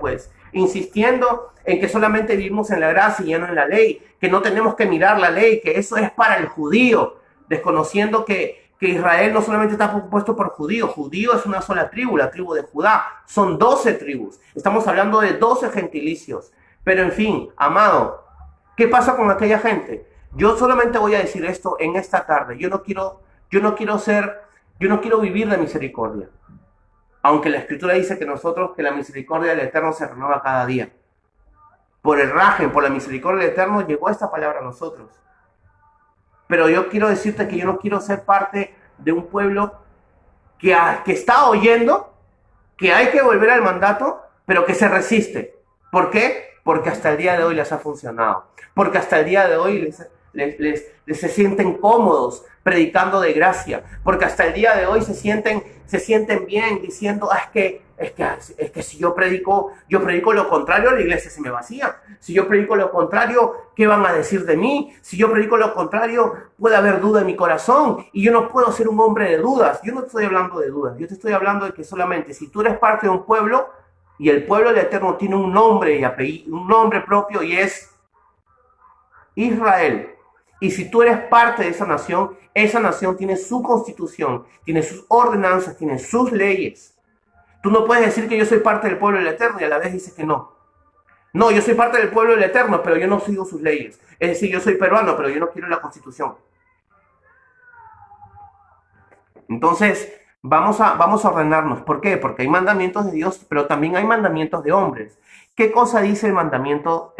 [SPEAKER 2] en que solamente vivimos en la gracia y ya no en la ley, que no tenemos que mirar la ley, que eso es para el judío, desconociendo que Israel no solamente está compuesto por judíos, judío es una sola tribu, la tribu de Judá, son 12 tribus, estamos hablando de 12 gentilicios, pero en fin, amado, ¿qué pasa con aquella gente? Yo solamente voy a decir esto en esta tarde, yo no quiero vivir de misericordia, aunque la Escritura dice que la misericordia del Eterno se renueva cada día. Por el rajem, por la misericordia del Eterno llegó esta palabra a nosotros. Pero yo quiero decirte que yo no quiero ser parte de un pueblo que está oyendo que hay que volver al mandato, pero que se resiste. ¿Por qué? Porque hasta el día de hoy les ha funcionado. Porque hasta el día de hoy se sienten cómodos predicando de gracia. Porque hasta el día de hoy se sienten bien diciendo, es que si yo predico lo contrario, la iglesia se me vacía. Si yo predico lo contrario, ¿qué van a decir de mí? Si yo predico lo contrario, puede haber duda en mi corazón y yo no puedo ser un hombre de dudas. Yo no estoy hablando de dudas, yo te estoy hablando de que solamente si tú eres parte de un pueblo y el pueblo del Eterno tiene un nombre y apellido, un nombre propio y es Israel. Y si tú eres parte de esa nación tiene su constitución, tiene sus ordenanzas, tiene sus leyes. Tú no puedes decir que yo soy parte del pueblo del Eterno y a la vez dices que no. No, yo soy parte del pueblo del Eterno, pero yo no sigo sus leyes. Es decir, yo soy peruano, pero yo no quiero la constitución. Entonces, vamos a ordenarnos. ¿Por qué? Porque hay mandamientos de Dios, pero también hay mandamientos de hombres. ¿Qué cosa dice el mandamiento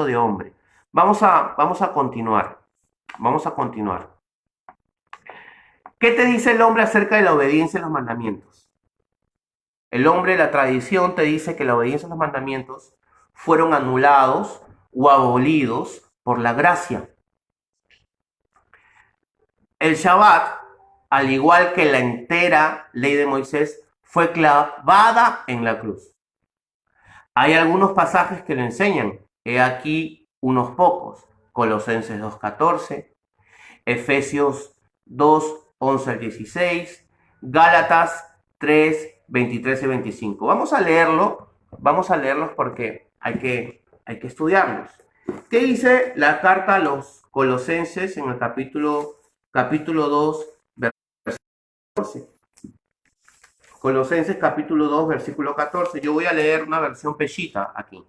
[SPEAKER 2] de hombre? Vamos a continuar. Vamos a continuar. ¿Qué te dice el hombre acerca de la obediencia a los mandamientos? El hombre, la tradición te dice que la obediencia a los mandamientos fueron anulados o abolidos por la gracia. El Shabbat, al igual que la entera ley de Moisés, fue clavada en la cruz. Hay algunos pasajes que lo enseñan. He aquí unos pocos. Colosenses 2:14, Efesios 2, 11 al 16, Gálatas 3, 23 y 25. Vamos a leerlos porque hay que estudiarlos. ¿Qué dice la carta a los Colosenses en el capítulo 2, versículo 14? Colosenses capítulo 2, versículo 14. Yo voy a leer una versión pellita aquí.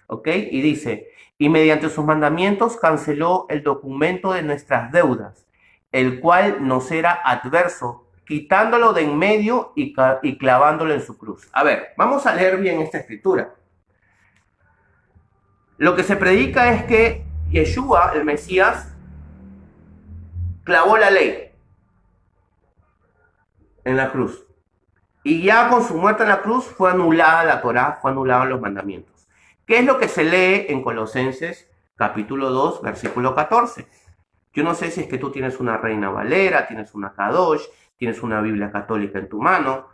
[SPEAKER 2] ¿Ok? Y dice, y mediante sus mandamientos canceló el documento de nuestras deudas, el cual nos era adverso, quitándolo de en medio y clavándolo en su cruz. A ver, vamos a leer bien esta escritura. Lo que se predica es que Yeshua, el Mesías, clavó la ley en la cruz. Y ya con su muerte en la cruz fue anulada la Torá, fue anulada los mandamientos. ¿Qué es lo que se lee en Colosenses capítulo 2, versículo 14? Yo no sé si es que tú tienes una Reina Valera, tienes una Kadosh, tienes una Biblia católica en tu mano,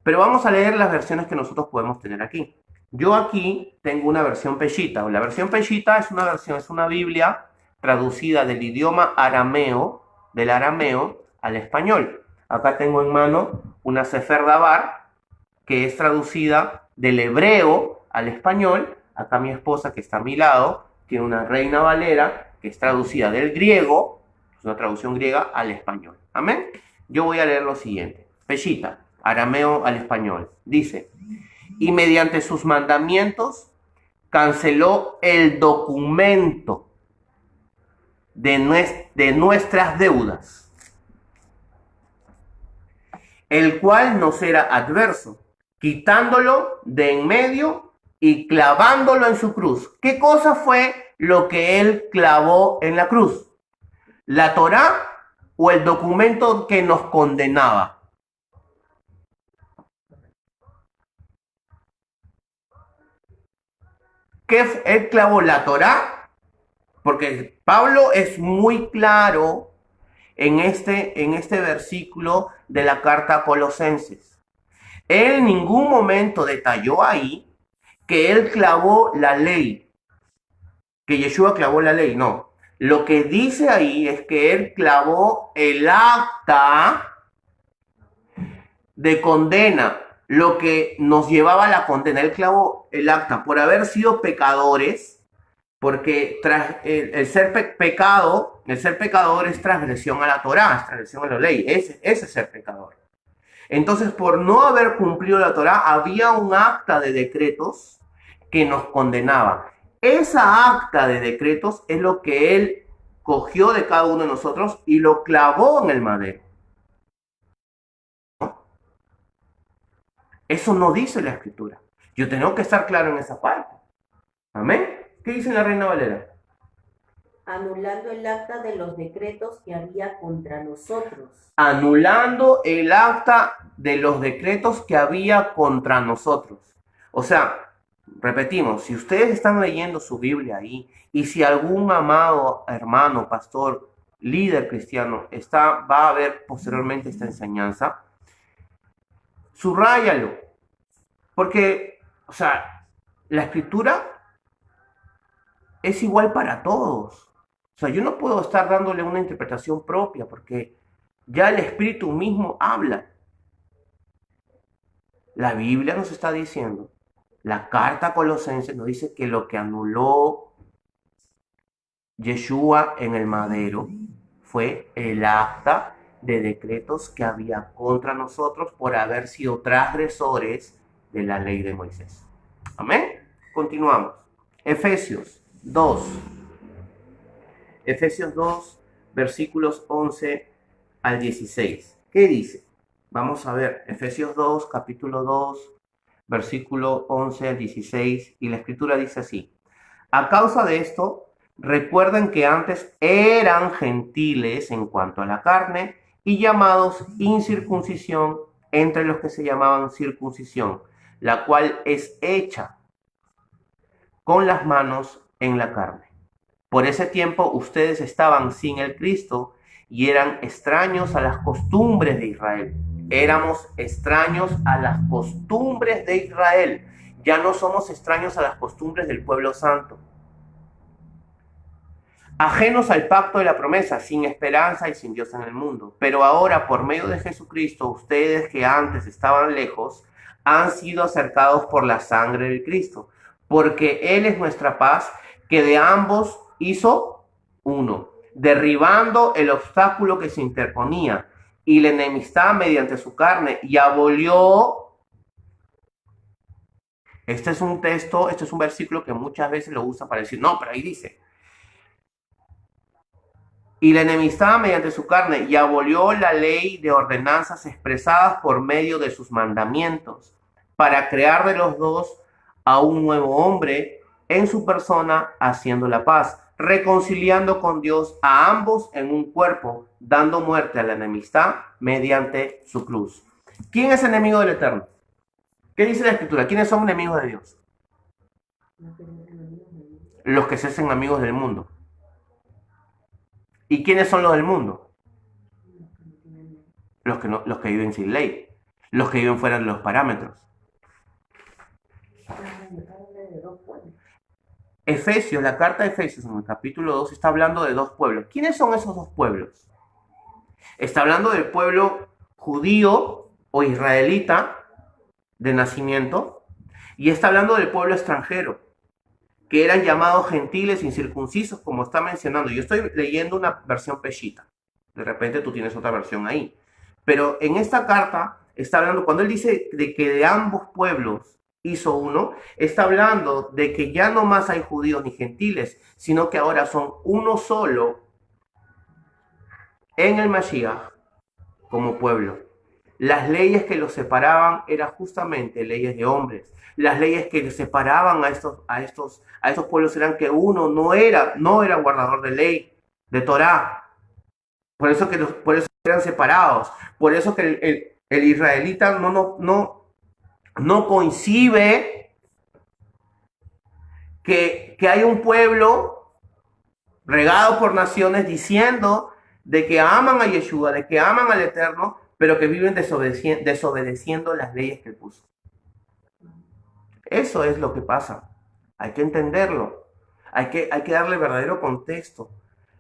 [SPEAKER 2] pero vamos a leer las versiones que nosotros podemos tener aquí. Yo aquí tengo una versión peshita. La versión peshita es una Biblia traducida del idioma arameo, del arameo al español. Acá tengo en mano una Sefer Dabar, que es traducida del hebreo al español. Acá mi esposa, que está a mi lado, tiene una Reina Valera, que es traducida del griego, es una traducción griega, al español. ¿Amén? Yo voy a leer lo siguiente. Peshita, arameo al español. Dice, y mediante sus mandamientos canceló el documento de nuestras deudas, el cual nos era adverso, quitándolo de en medio y clavándolo en su cruz. ¿Qué cosa fue lo que él clavó en la cruz? ¿La Torá o el documento que nos condenaba? Él clavó la Torá, porque Pablo es muy claro en este versículo de la carta a Colosenses. Él en ningún momento detalló ahí que él clavó la ley, que Yeshua clavó la ley, no. Lo que dice ahí es que él clavó el acta de condena, lo que nos llevaba a la condena. Él clavó el acta por haber sido pecadores, porque tras el ser pecador es transgresión a la Torá, es transgresión a la ley, ese es ser pecador. Entonces, por no haber cumplido la Torá, había un acta de decretos que nos condenaba. Esa acta de decretos es lo que él cogió de cada uno de nosotros y lo clavó en el madero. Eso no dice la Escritura. Yo tengo que estar claro en esa parte. ¿Amén? ¿Qué dice la Reina Valera?
[SPEAKER 1] Anulando el acta de los decretos que había contra nosotros.
[SPEAKER 2] Anulando el acta de los decretos que había contra nosotros. O sea, repetimos, si ustedes están leyendo su Biblia ahí, y si algún amado hermano, pastor, líder cristiano va a ver posteriormente esta enseñanza, subráyalo. Porque, o sea, la Escritura es igual para todos. O sea, yo no puedo estar dándole una interpretación propia porque ya el Espíritu mismo habla. La Biblia nos está diciendo, la carta a Colosenses nos dice que lo que anuló Yeshua en el madero fue el acta de decretos que había contra nosotros por haber sido transgresores de la ley de Moisés. Amén. Continuamos. Efesios 2, versículos 11 al 16. ¿Qué dice? Vamos a ver, Efesios 2, capítulo 2, versículo 11 al 16, y la Escritura dice así: a causa de esto, recuerden que antes eran gentiles en cuanto a la carne y llamados incircuncisión entre los que se llamaban circuncisión, la cual es hecha con las manos en la carne. Por ese tiempo ustedes estaban sin el Cristo y eran extraños a las costumbres de Israel. Éramos extraños a las costumbres de Israel. Ya no somos extraños a las costumbres del pueblo santo. ajenos al pacto de la promesa, sin esperanza y sin Dios en el mundo. Pero ahora, por medio de Jesucristo, ustedes que antes estaban lejos, han sido acercados por la sangre de Cristo, porque Él es nuestra paz, que de ambos hizo uno, derribando el obstáculo que se interponía y la enemistad mediante su carne, y abolió. Este es un texto, este es un versículo que muchas veces lo usa para decir, no, pero ahí dice, y la enemistad mediante su carne, y abolió la ley de ordenanzas expresadas por medio de sus mandamientos, para crear de los dos a un nuevo hombre en su persona, haciendo la paz, reconciliando con Dios a ambos en un cuerpo, dando muerte a la enemistad mediante su cruz. ¿Quién es enemigo del Eterno? ¿Qué dice la Escritura? ¿Quiénes son enemigos de Dios? Los que se hacen amigos del mundo. ¿Y quiénes son los del mundo? Los que viven sin ley, los que viven fuera de los parámetros. Efesios, la carta de Efesios en el capítulo 2 está hablando de dos pueblos. ¿Quiénes son esos dos pueblos? Está hablando del pueblo judío o israelita de nacimiento, y está hablando del pueblo extranjero, que eran llamados gentiles incircuncisos, como está mencionando. Yo estoy leyendo una versión peshita. De repente tú tienes otra versión ahí. Pero en esta carta está hablando, cuando él dice de que de ambos pueblos hizo uno, está hablando de que ya no más hay judíos ni gentiles, sino que ahora son uno solo en el Mashiach como pueblo. Las leyes que los separaban eran justamente leyes de hombres. Las leyes que separaban a estos pueblos eran que uno no era guardador de ley, de Torá. Por eso eran separados. Por eso que el israelita no concibe que hay un pueblo regado por naciones diciendo de que aman a Yeshua, de que aman al Eterno, pero que viven desobedeciendo las leyes que él puso. Eso es lo que pasa. Hay que entenderlo. Hay que darle verdadero contexto,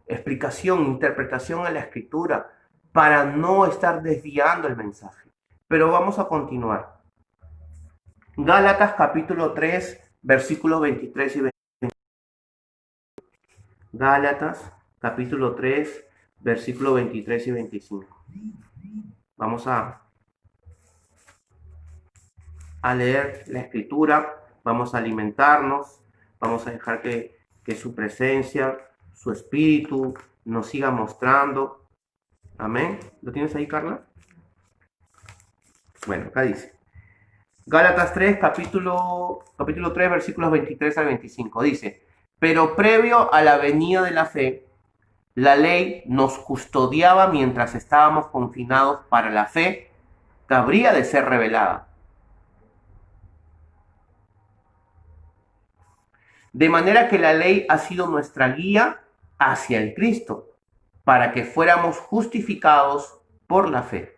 [SPEAKER 2] explicación, interpretación a la Escritura, para no estar desviando el mensaje. Pero vamos a continuar. Gálatas capítulo 3, versículos 23 y 25. Gálatas capítulo 3, versículos 23 y 25. Vamos a leer la Escritura, vamos a alimentarnos, vamos a dejar que su presencia, su espíritu nos siga mostrando. Amén. ¿Lo tienes ahí, Carla? Bueno, acá dice. Gálatas 3, capítulo 3, versículos 23 al 25. Dice, pero previo a la venida de la fe, la ley nos custodiaba mientras estábamos confinados para la fe que habría de ser revelada. De manera que la ley ha sido nuestra guía hacia el Cristo, para que fuéramos justificados por la fe.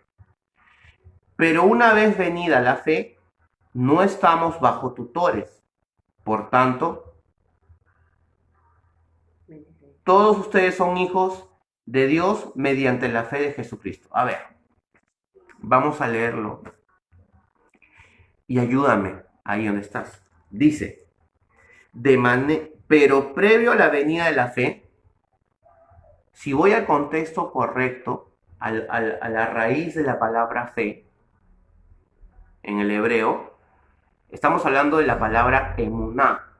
[SPEAKER 2] Pero una vez venida la fe, no estamos bajo tutores. Por tanto, todos ustedes son hijos de Dios mediante la fe de Jesucristo. A ver, vamos a leerlo. Y ayúdame ahí donde estás. Dice, pero previo a la venida de la fe, si voy al contexto correcto, a la raíz de la palabra fe, en el hebreo, estamos hablando de la palabra emuná.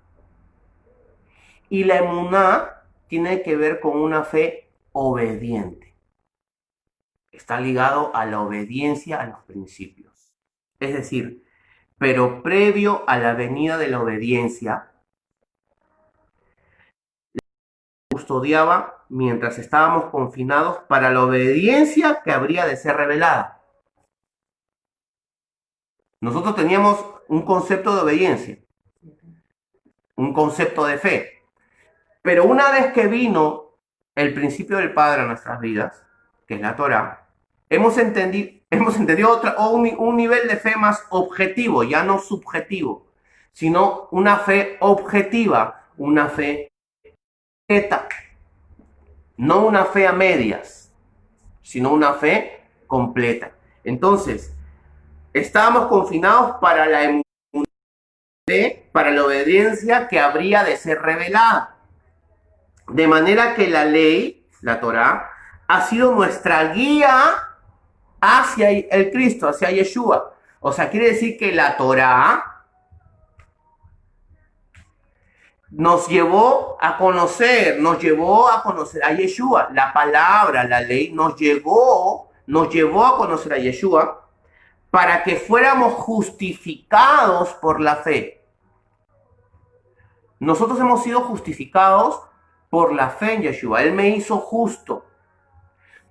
[SPEAKER 2] Y la emuná tiene que ver con una fe obediente. Está ligado a la obediencia a los principios. Es decir, pero previo a la venida de la obediencia, custodiaba mientras estábamos confinados para la obediencia que habría de ser revelada. Nosotros teníamos un concepto de obediencia, un concepto de fe, pero una vez que vino el principio del Padre a nuestras vidas, que es la Torá, hemos entendido un nivel de fe más objetivo, ya no subjetivo, sino una fe objetiva, una fe concreta, No una fe a medias, sino una fe completa. Entonces, estábamos confinados para la para la obediencia que habría de ser revelada. De manera que la ley, la Torá, ha sido nuestra guía hacia el Cristo, hacia Yeshua. O sea, quiere decir que la Torá nos llevó a conocer a Yeshua. La palabra, la ley, nos llevó a conocer a Yeshua para que fuéramos justificados por la fe. Nosotros hemos sido justificados por la fe en Yeshua. Él me hizo justo.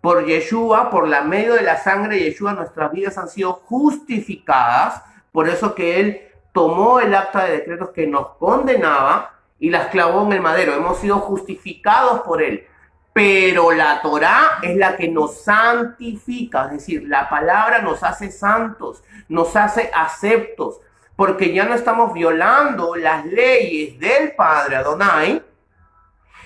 [SPEAKER 2] Por Yeshua, por la medio de la sangre de Yeshua, nuestras vidas han sido justificadas. Por eso que Él tomó el acta de decretos que nos condenaba y las clavó en el madero. Hemos sido justificados por Él. Pero la Torá es la que nos santifica. Es decir, la palabra nos hace santos, nos hace aceptos. Porque ya no estamos violando las leyes del Padre Adonai,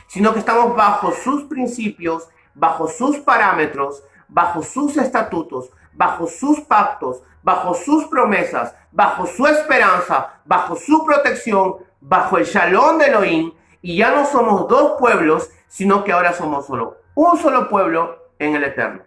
[SPEAKER 2] sino que estamos bajo sus principios, bajo sus parámetros, bajo sus estatutos, bajo sus pactos, bajo sus promesas, bajo su esperanza, bajo su protección, bajo el Shalom de Elohim, y ya no somos dos pueblos, sino que ahora somos un solo pueblo en el Eterno.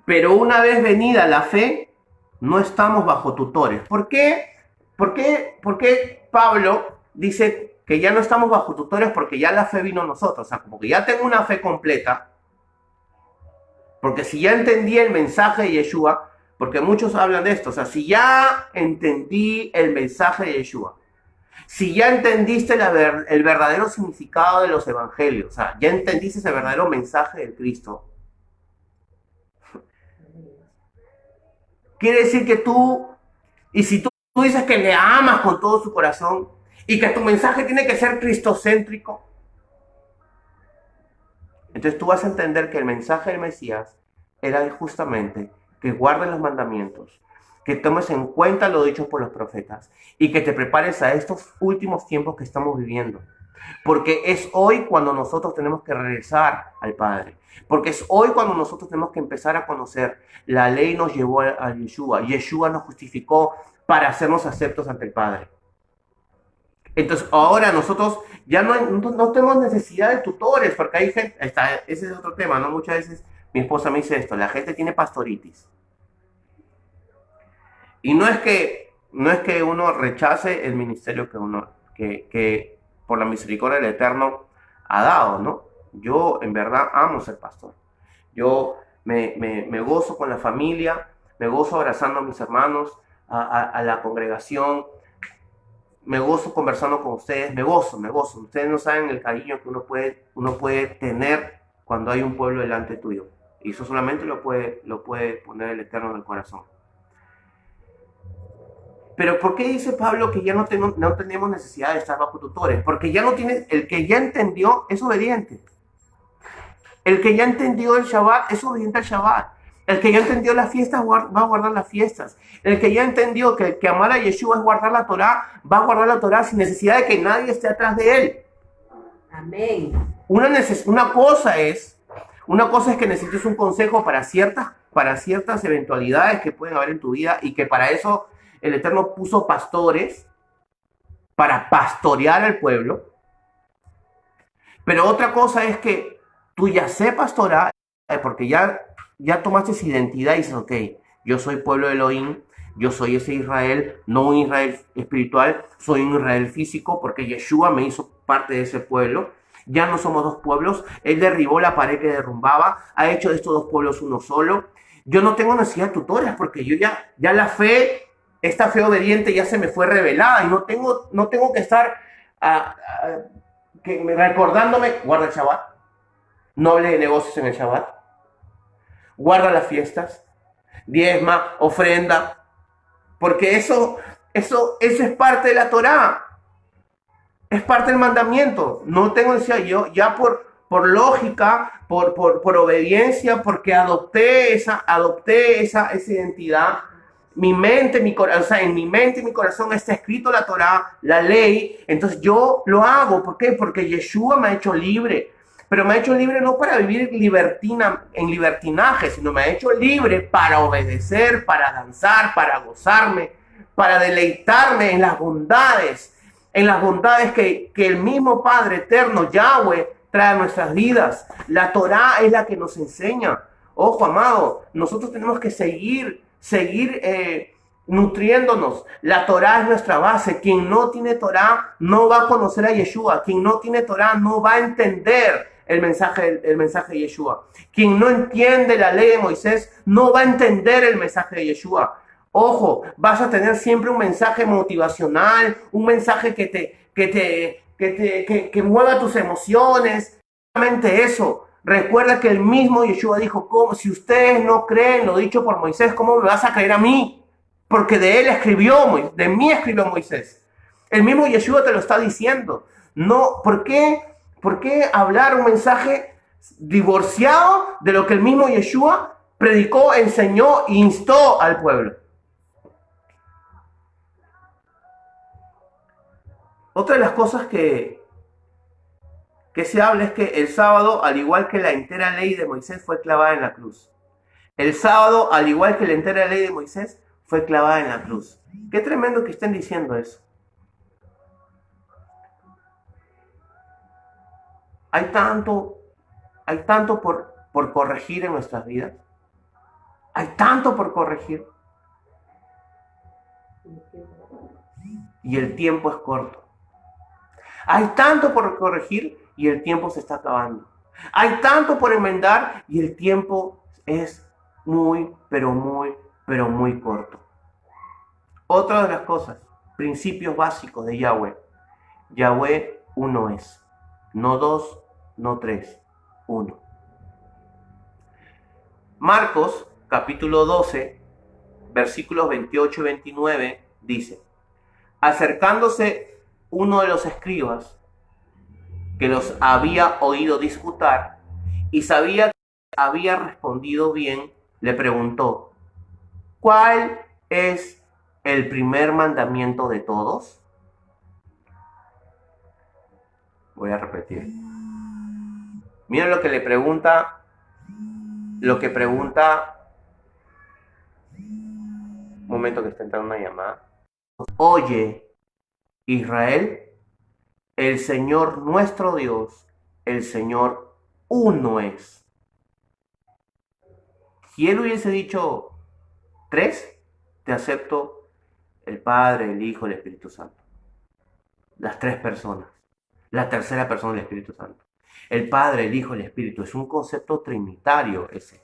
[SPEAKER 2] Pero una vez venida la fe, no estamos bajo tutores. ¿Por qué? ¿Por qué Pablo dice que ya no estamos bajo tutores? Porque ya la fe vino a nosotros. O sea, como que ya tengo una fe completa. Porque si ya entendí el mensaje de Yeshua, porque muchos hablan de esto, o sea, si ya entendí el mensaje de Yeshua, si ya entendiste el verdadero significado de los evangelios, o sea, ya entendiste ese verdadero mensaje del Cristo, quiere decir que y si tú dices que le amas con todo su corazón y que tu mensaje tiene que ser cristocéntrico, entonces tú vas a entender que el mensaje del Mesías era justamente que guardes los mandamientos, que tomes en cuenta lo dicho por los profetas y que te prepares a estos últimos tiempos que estamos viviendo. Porque es hoy cuando nosotros tenemos que regresar al Padre. Porque es hoy cuando nosotros tenemos que empezar a conocer. La ley nos llevó a Yeshua. Yeshua nos justificó para hacernos aceptos ante el Padre. Entonces ahora nosotros ya no tenemos necesidad de tutores, porque hay gente, ese es otro tema, ¿no? Muchas veces mi esposa me dice esto, la gente tiene pastoritis. Y no es que uno rechace el ministerio que por la misericordia del Eterno ha dado, ¿no? Yo en verdad amo ser pastor. Yo me gozo con la familia, me gozo abrazando a mis hermanos, a la congregación, me gozo conversando con ustedes, me gozo. Ustedes no saben el cariño que uno puede tener cuando hay un pueblo delante tuyo. Y eso solamente lo puede poner el Eterno en el corazón. Pero ¿por qué dice Pablo que ya no tenemos necesidad de estar bajo tutores? Porque ya no tiene, el que ya entendió es obediente. El que ya entendió el Shabbat es obediente al Shabbat. El que ya entendió las fiestas va a guardar las fiestas. El que ya entendió que amar a Yeshua es guardar la Torá, va a guardar la Torá sin necesidad de que nadie esté atrás de él.
[SPEAKER 1] Amén.
[SPEAKER 2] Una cosa es que necesites un consejo para ciertas eventualidades que pueden haber en tu vida y que para eso el Eterno puso pastores para pastorear al pueblo. Pero otra cosa es que tú ya sepas Torá, porque ya tomaste esa identidad y dices, ok, yo soy pueblo de Elohim, yo soy ese Israel, no un Israel espiritual, soy un Israel físico, porque Yeshua me hizo parte de ese pueblo. Ya no somos dos pueblos, Él derribó la pared que derrumbaba, ha hecho de estos dos pueblos uno solo. Yo no tengo necesidad de tutores, porque yo ya la fe, esta fe obediente ya se me fue revelada, y no tengo que estar recordándome, guarda el Shabbat, no hable de negocios en el Shabbat, guarda las fiestas, diezma, ofrenda, porque eso es parte de la Torá, es parte del mandamiento. No tengo necesidad, yo ya por lógica, por obediencia, porque adopté esa identidad, mi mente, mi corazón, o sea, en mi mente y mi corazón está escrito la Torá, la ley, entonces yo lo hago. ¿Por qué? Porque Yeshua me ha hecho libre. Pero me ha hecho libre no para vivir en libertinaje, sino me ha hecho libre para obedecer, para danzar, para gozarme, para deleitarme en las bondades que el mismo Padre eterno, Yahweh, trae a nuestras vidas. La Torá es la que nos enseña. Ojo, amado, nosotros tenemos que seguir nutriéndonos. La Torá es nuestra base. Quien no tiene Torá no va a conocer a Yeshua. Quien no tiene Torá no va a entender el mensaje de Yeshua. Quien no entiende la ley de Moisés no va a entender el mensaje de Yeshua. Ojo, vas a tener siempre un mensaje motivacional, un mensaje que mueva tus emociones. Solamente eso. Recuerda que el mismo Yeshua dijo, si ustedes no creen lo dicho por Moisés, ¿cómo me vas a creer a mí? Porque de mí escribió Moisés. El mismo Yeshua te lo está diciendo. No, ¿por qué hablar un mensaje divorciado de lo que el mismo Yeshua predicó, enseñó e instó al pueblo? Otra de las cosas que se habla es que el sábado, al igual que la entera ley de Moisés, fue clavada en la cruz. El sábado, al igual que la entera ley de Moisés, fue clavada en la cruz. Qué tremendo que estén diciendo eso. Hay tanto por corregir en nuestras vidas. Hay tanto por corregir. Y el tiempo es corto. Hay tanto por corregir y el tiempo se está acabando. Hay tanto por enmendar y el tiempo es muy, pero muy corto. Otra de las cosas, principios básicos de Yahweh. Yahweh uno es. No dos, no tres, uno. Marcos, capítulo 12, versículos 28 y 29, dice: acercándose uno de los escribas que los había oído disputar y sabía que había respondido bien, le preguntó: ¿cuál es el primer mandamiento de todos? Voy a repetir. Miren lo que le pregunta, un momento que está entrando una llamada. Oye, Israel, el Señor nuestro Dios, el Señor uno es. Si él hubiese dicho tres, te acepto el Padre, el Hijo, el Espíritu Santo. Las tres personas. La tercera persona del Espíritu Santo. El Padre, el Hijo, el Espíritu. Es un concepto trinitario ese.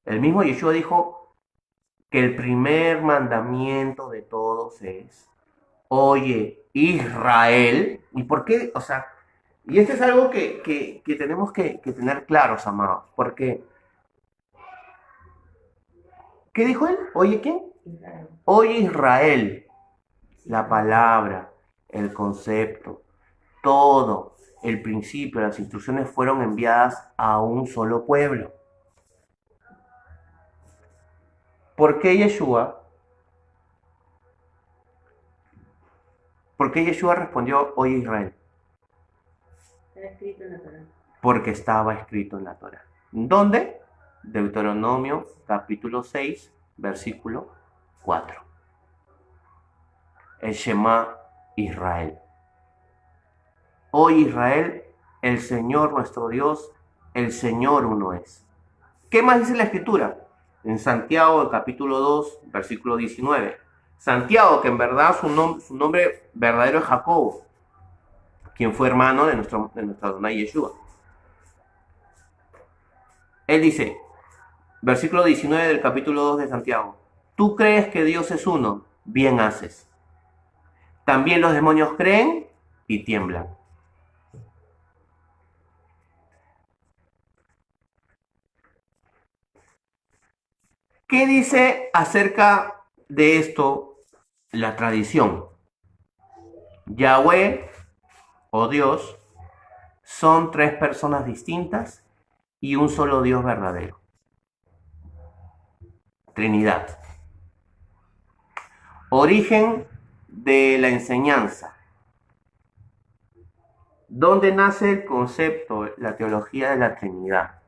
[SPEAKER 2] El mismo Yeshua dijo que el primer mandamiento de todos es: oye, Israel. ¿Y por qué? O sea, y esto es algo que tenemos que tener claros, amados. Porque, ¿qué dijo él? ¿Oye quién?
[SPEAKER 1] Israel.
[SPEAKER 2] Oye, Israel. La palabra, el concepto, todo, el principio, las instrucciones fueron enviadas a un solo pueblo. ¿Por qué Yeshua respondió: oye, Israel?
[SPEAKER 1] Está escrito en la Torá.
[SPEAKER 2] Porque estaba escrito en la Torá. ¿Dónde? Deuteronomio capítulo 6, versículo 4. El Shema Israel. Oye, Israel, el Señor nuestro Dios, el Señor uno es. ¿Qué más dice la Escritura? En Santiago, el capítulo 2, versículo 19. Santiago, que en verdad su nombre verdadero es Jacobo, quien fue hermano de nuestro Adonai Yeshua. Él dice, versículo 19 del capítulo 2 de Santiago: tú crees que Dios es uno, bien haces. También los demonios creen y tiemblan. ¿Qué dice acerca de esto la tradición? Yahweh o Dios son tres personas distintas y un solo Dios verdadero. Trinidad. Origen de la enseñanza. ¿Dónde nace el concepto, la teología de la Trinidad?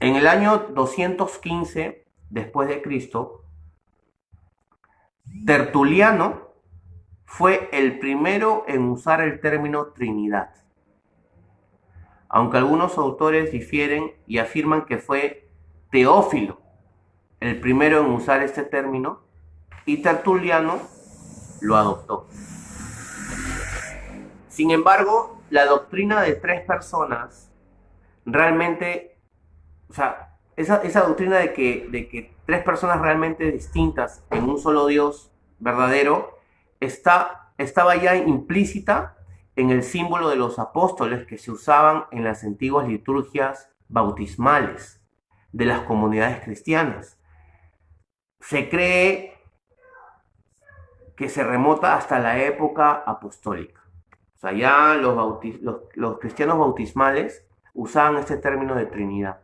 [SPEAKER 2] En el año 215 después de Cristo, Tertuliano fue el primero en usar el término Trinidad, aunque algunos autores difieren y afirman que fue Teófilo el primero en usar este término y Tertuliano lo adoptó. Sin embargo, la doctrina de tres personas realmente, o sea, esa doctrina de que tres personas realmente distintas en un solo Dios verdadero estaba ya implícita en el símbolo de los apóstoles que se usaban en las antiguas liturgias bautismales de las comunidades cristianas. Se cree que se remota hasta la época apostólica. O sea, ya los cristianos bautismales usaban este término de Trinidad.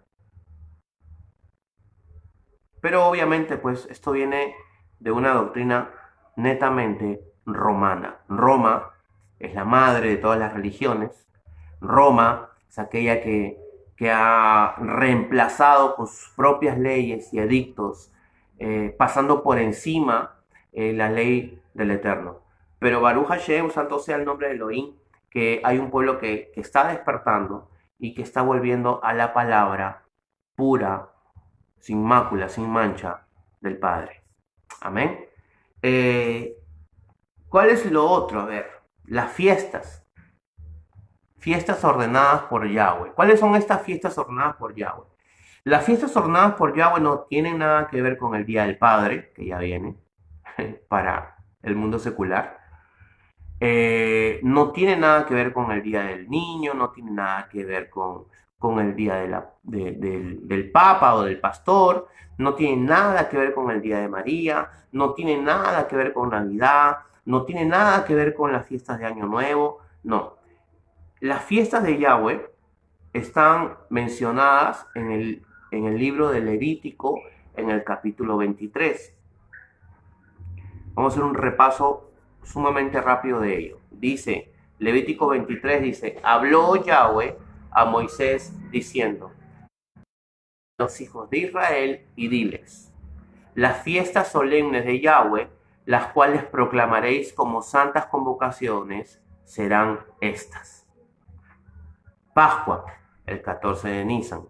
[SPEAKER 2] Pero obviamente, pues, esto viene de una doctrina netamente romana. Roma es la madre de todas las religiones. Roma es aquella que ha reemplazado con sus propias leyes y edictos, pasando por encima la ley del Eterno. Pero Baruch Hashem, santo sea el nombre de Elohim, que hay un pueblo que está despertando y que está volviendo a la palabra pura, sin mácula, sin mancha del Padre. Amén. ¿Cuál es lo otro? A ver, las fiestas. Fiestas ordenadas por Yahweh. ¿Cuáles son estas fiestas ordenadas por Yahweh? Las fiestas ordenadas por Yahweh no tienen nada que ver con el Día del Padre, que ya viene para el mundo secular. No tiene nada que ver con el Día del Niño, no tiene nada que ver con el Día del Papa o del Pastor, no tiene nada que ver con el Día de María, no tiene nada que ver con Navidad, no tiene nada que ver con las fiestas de Año Nuevo, no. Las fiestas de Yahweh están mencionadas en el libro de Levítico, en el capítulo 23. Vamos a hacer un repaso sumamente rápido de ello. Dice, Levítico 23 dice, habló Yahweh a Moisés diciendo, los hijos de Israel y diles, las fiestas solemnes de Yahweh, las cuales proclamaréis como santas convocaciones, serán estas. Pascua, el 14 de Nisan.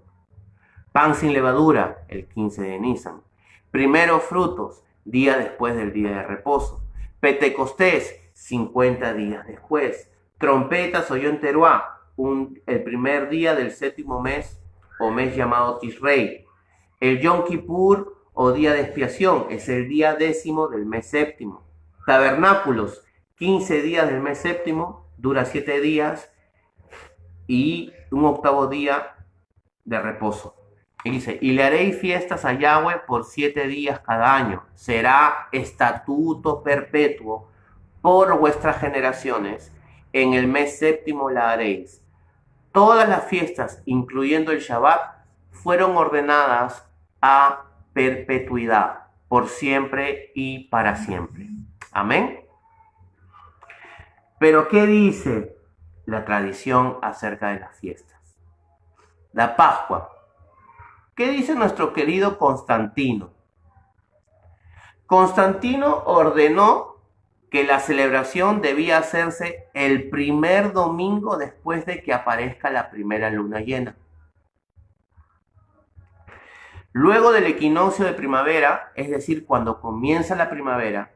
[SPEAKER 2] Pan sin levadura, el 15 de Nisan. Primeros frutos, día después del día de reposo. Pentecostés, 50 días después. Trompetas o Yom Teruah, el primer día del séptimo mes o mes llamado Tisrei. El Yom Kippur o día de expiación es el día 10º del mes séptimo. Tabernáculos, 15 días del mes séptimo, dura 7 días y un octavo día de reposo. Y dice, y le haréis fiestas a Yahweh por 7 días cada año. Será estatuto perpetuo por vuestras generaciones. En el mes séptimo la haréis. Todas las fiestas, incluyendo el Shabbat, fueron ordenadas a perpetuidad, por siempre y para siempre. Amén. Pero ¿qué dice la tradición acerca de las fiestas? La Pascua. ¿Qué dice nuestro querido Constantino? Constantino ordenó que la celebración debía hacerse el primer domingo después de que aparezca la primera luna llena. Luego del equinoccio de primavera, es decir, cuando comienza la primavera,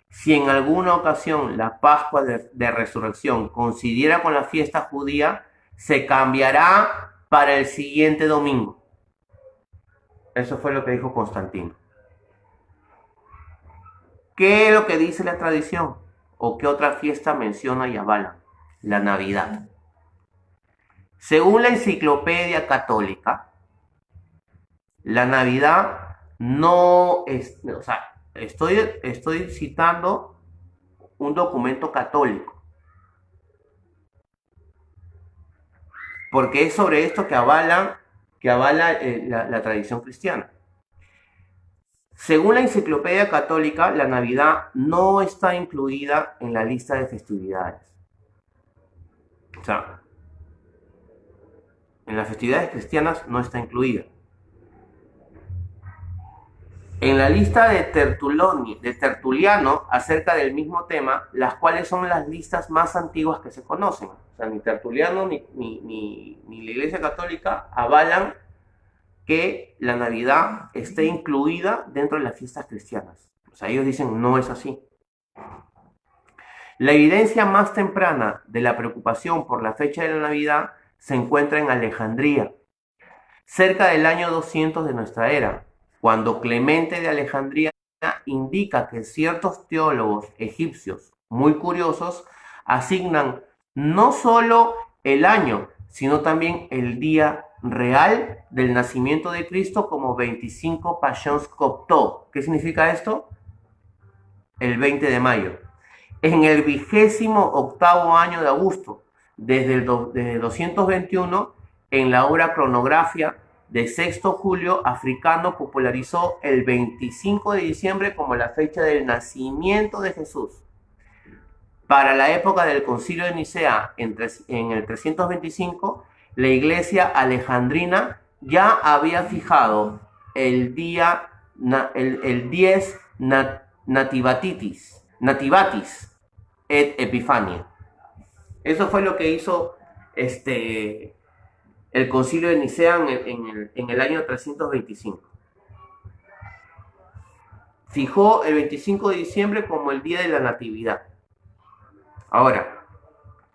[SPEAKER 2] si en alguna ocasión la Pascua de Resurrección coincidiera con la fiesta judía, se cambiará para el siguiente domingo. Eso fue lo que dijo Constantino. ¿Qué es lo que dice la tradición? ¿O qué otra fiesta menciona y avala? La Navidad. Según la Enciclopedia Católica, la Navidad no es, o sea, estoy citando un documento católico, porque es sobre esto que avala la tradición cristiana. Según la Enciclopedia Católica, la Navidad no está incluida en la lista de festividades. O sea, en las festividades cristianas no está incluida. En la lista de Tertuliano acerca del mismo tema, las cuales son las listas más antiguas que se conocen. O sea, ni Tertuliano ni la Iglesia Católica avalan que la Navidad esté incluida dentro de las fiestas cristianas. O sea, ellos dicen no es así. La evidencia más temprana de la preocupación por la fecha de la Navidad se encuentra en Alejandría, cerca del año 200 de nuestra era, cuando Clemente de Alejandría indica que ciertos teólogos egipcios muy curiosos asignan no solo el año, sino también el día real del nacimiento de Cristo como 25 Pashons Copto. ¿Qué significa esto? El 20 de mayo. En el 28º año de Augusto, desde 221, en la obra Cronografía de Sexto Julio Africano popularizó el 25 de diciembre como la fecha del nacimiento de Jesús. Para la época del Concilio de Nicea, en el 325, la iglesia alejandrina ya había fijado el 10 Nativatis et Epifania. Eso fue lo que hizo el Concilio de Nicea en el año 325. Fijó el 25 de diciembre como el día de la Natividad. Ahora,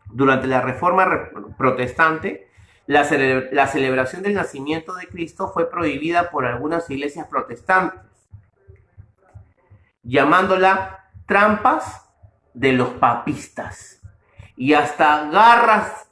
[SPEAKER 2] durante la Reforma Protestante, la celebración del nacimiento de Cristo fue prohibida por algunas iglesias protestantes, llamándola trampas de los papistas y hasta garras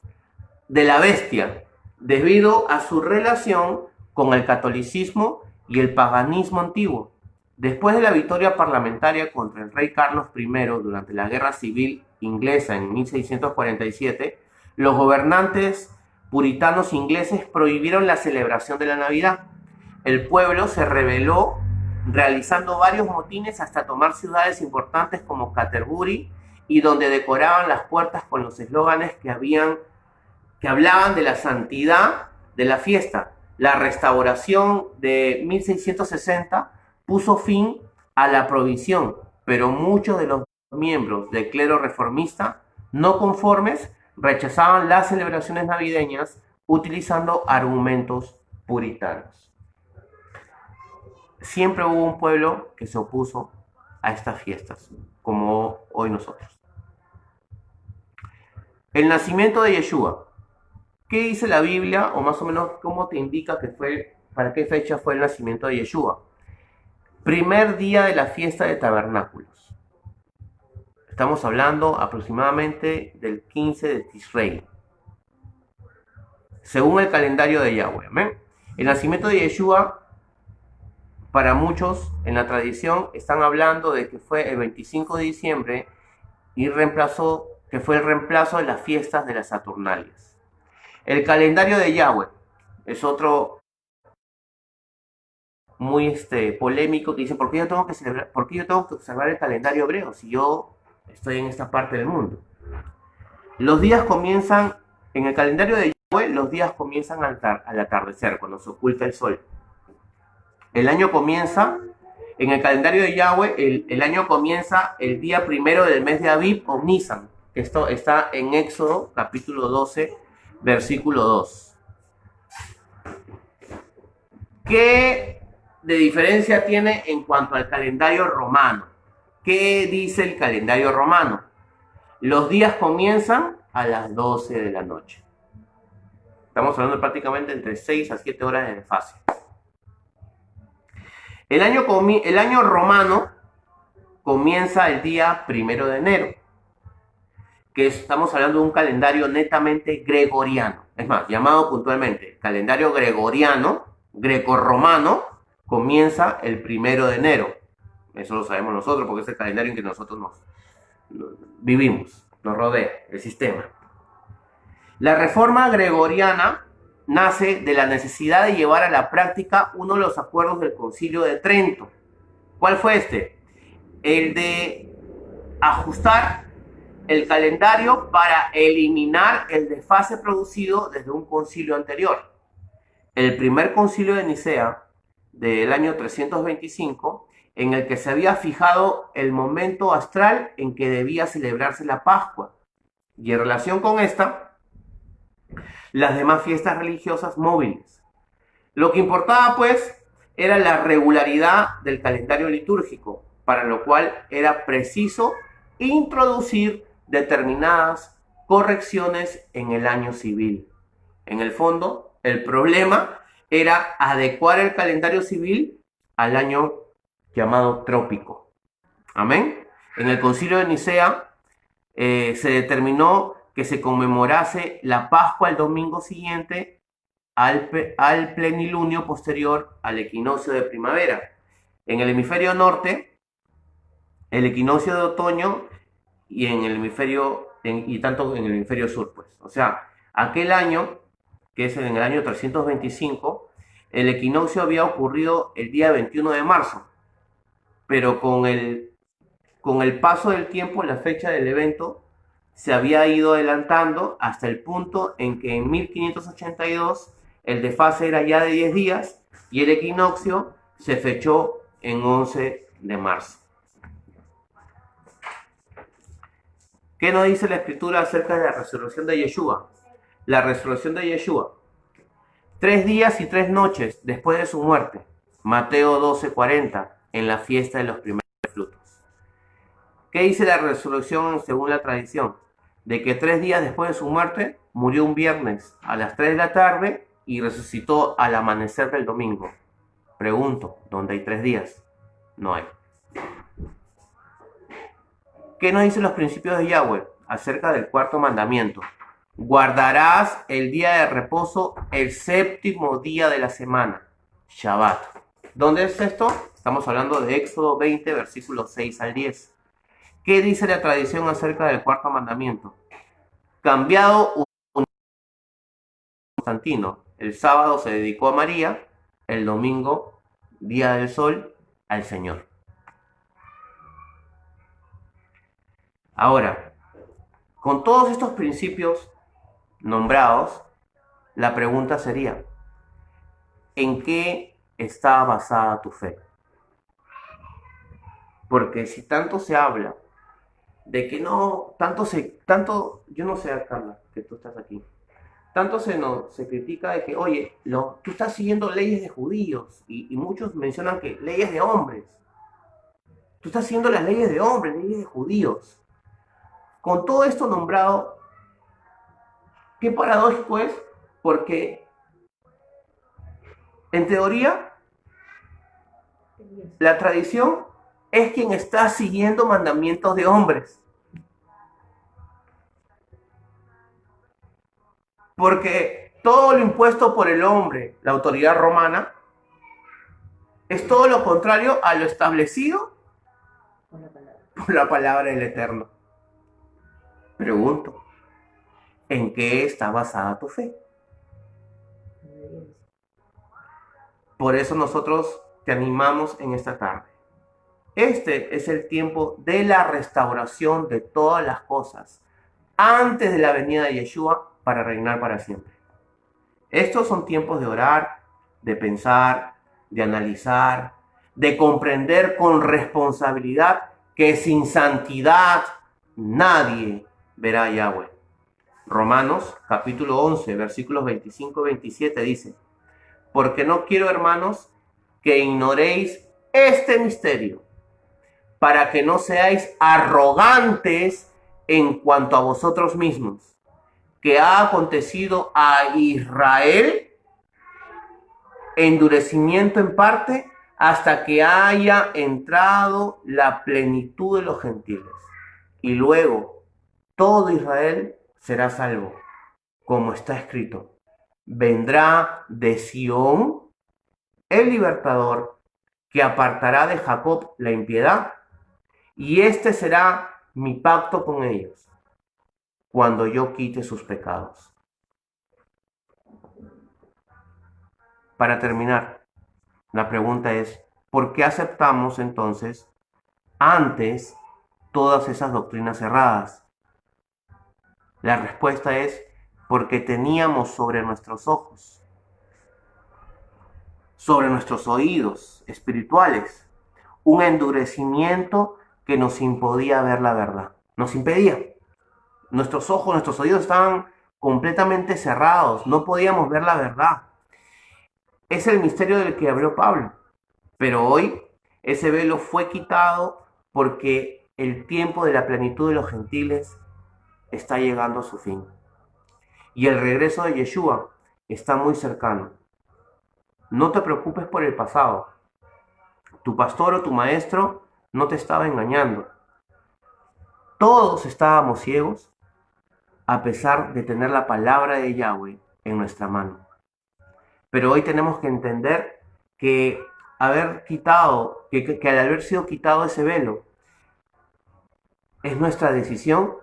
[SPEAKER 2] de la bestia, debido a su relación con el catolicismo y el paganismo antiguo. Después de la victoria parlamentaria contra el rey Carlos I durante la Guerra Civil Inglesa en 1647, los gobernantes puritanos ingleses prohibieron la celebración de la Navidad. El pueblo se rebeló realizando varios motines hasta tomar ciudades importantes como Canterbury, y donde decoraban las puertas con los eslóganes que hablaban de la santidad de la fiesta. La restauración de 1660 puso fin a la prohibición, pero muchos de los miembros del clero reformista no conformes rechazaban las celebraciones navideñas utilizando argumentos puritanos. Siempre hubo un pueblo que se opuso a estas fiestas, como hoy nosotros. El nacimiento de Yeshua. ¿Qué dice la Biblia, o más o menos cómo te indica que fue, para qué fecha fue el nacimiento de Yeshua? Primer día de la fiesta de tabernáculos. Estamos hablando aproximadamente del 15 de Tishrei, según el calendario de Yahweh. ¿Amén? El nacimiento de Yeshua, para muchos en la tradición, están hablando de que fue el 25 de diciembre y que fue el reemplazo de las fiestas de las Saturnalias. El calendario de Yahweh es otro muy polémico, que dice, ¿por qué yo tengo que observar el calendario hebreo si yo estoy en esta parte del mundo? Los días comienzan, en el calendario de Yahweh, los días comienzan al atardecer, cuando se oculta el sol. El año comienza, en el calendario de Yahweh, el año comienza el día primero del mes de Abib o Nisan. Esto está en Éxodo, capítulo 12, versículo 2. ¿Qué de diferencia tiene en cuanto al calendario romano? ¿Qué dice el calendario romano? Los días comienzan a las 12 de la noche. Estamos hablando prácticamente entre 6 a 7 horas de desfase. El año romano comienza el día 1 de enero, que estamos hablando de un calendario netamente gregoriano. Es más, llamado puntualmente calendario gregoriano, grecorromano, comienza el 1 de enero. Eso lo sabemos nosotros porque es el calendario en que nosotros nos vivimos, nos rodea, el sistema. La reforma gregoriana nace de la necesidad de llevar a la práctica uno de los acuerdos del Concilio de Trento, ¿Cuál fue este? El de ajustar el calendario para eliminar el desfase producido desde un concilio anterior. El primer concilio de Nicea del año 325, en el que se había fijado el momento astral en que debía celebrarse la Pascua. Y en relación con esta, las demás fiestas religiosas móviles. Lo que importaba, pues, era la regularidad del calendario litúrgico, para lo cual era preciso introducir determinadas correcciones en el año civil. En el fondo, el problema era adecuar el calendario civil al año llamado trópico. Amén. En el concilio de Nicea se determinó que se conmemorase la Pascua el domingo siguiente al plenilunio posterior al equinoccio de primavera. En el hemisferio norte, el equinoccio de otoño, y en el hemisferio y tanto en el hemisferio sur, pues. O sea, aquel año, que es en el año 325, el equinoccio había ocurrido el día 21 de marzo, pero con el paso del tiempo, la fecha del evento se había ido adelantando hasta el punto en que en 1582 el desfase era ya de 10 días y el equinoccio se fechó en 11 de marzo. ¿Qué nos dice la Escritura acerca de la resurrección de Yeshua? La resurrección de Yeshua. 3 días y 3 noches después de su muerte. Mateo 12:40, en la fiesta de los primeros frutos. ¿Qué dice la resurrección según la tradición? De que 3 días después de su muerte, murió un viernes a las 3 de la tarde y resucitó al amanecer del domingo. Pregunto, ¿dónde hay 3 días? No hay. ¿Qué nos dicen los principios de Yahweh acerca del cuarto mandamiento? Guardarás el día de reposo el séptimo día de la semana, Shabbat. ¿Dónde es esto? Estamos hablando de Éxodo 20, versículos 6 al 10. ¿Qué dice la tradición acerca del cuarto mandamiento? Cambiado un Constantino. El sábado se dedicó a María, el domingo, día del sol, al Señor. Ahora, con todos estos principios nombrados, la pregunta sería, ¿en qué está basada tu fe? Porque si tanto se habla de que no, yo no sé, Carla, que tú estás aquí, tanto se critica de que, oye, tú estás siguiendo leyes de judíos, y muchos mencionan que leyes de hombres. Tú estás siguiendo las leyes de hombres, leyes de judíos. Con todo esto nombrado, qué paradójico es, porque en teoría la tradición es quien está siguiendo mandamientos de hombres. Porque todo lo impuesto por el hombre, la autoridad romana, es todo lo contrario a lo establecido por la palabra del Eterno. Pregunto, ¿en qué está basada tu fe? Por eso nosotros te animamos en esta tarde. Este es el tiempo de la restauración de todas las cosas antes de la venida de Yeshua para reinar para siempre. Estos son tiempos de orar, de pensar, de analizar, de comprender con responsabilidad que sin santidad nadie verá a Yahweh. Romanos capítulo 11, versículos 25-27 dice: porque no quiero, hermanos, que ignoréis este misterio, para que no seáis arrogantes en cuanto a vosotros mismos, que ha acontecido a Israel endurecimiento en parte hasta que haya entrado la plenitud de los gentiles. Y luego todo Israel será salvo, como está escrito: vendrá de Sión el libertador, que apartará de Jacob la impiedad, y este será mi pacto con ellos, cuando yo quite sus pecados. Para terminar, la pregunta es, ¿por qué aceptamos entonces antes todas esas doctrinas erradas? La respuesta es porque teníamos sobre nuestros ojos, sobre nuestros oídos espirituales, un endurecimiento que nos impedía ver la verdad. Nos impedía. Nuestros ojos, nuestros oídos estaban completamente cerrados. No podíamos ver la verdad. Es el misterio del que habló Pablo. Pero hoy ese velo fue quitado porque el tiempo de la plenitud de los gentiles está llegando a su fin. Y el regreso de Yeshua está muy cercano. No te preocupes por el pasado. Tu pastor o tu maestro no te estaba engañando. Todos estábamos ciegos a pesar de tener la palabra de Yahweh en nuestra mano. Pero hoy tenemos que entender que al haber sido quitado ese velo, es nuestra decisión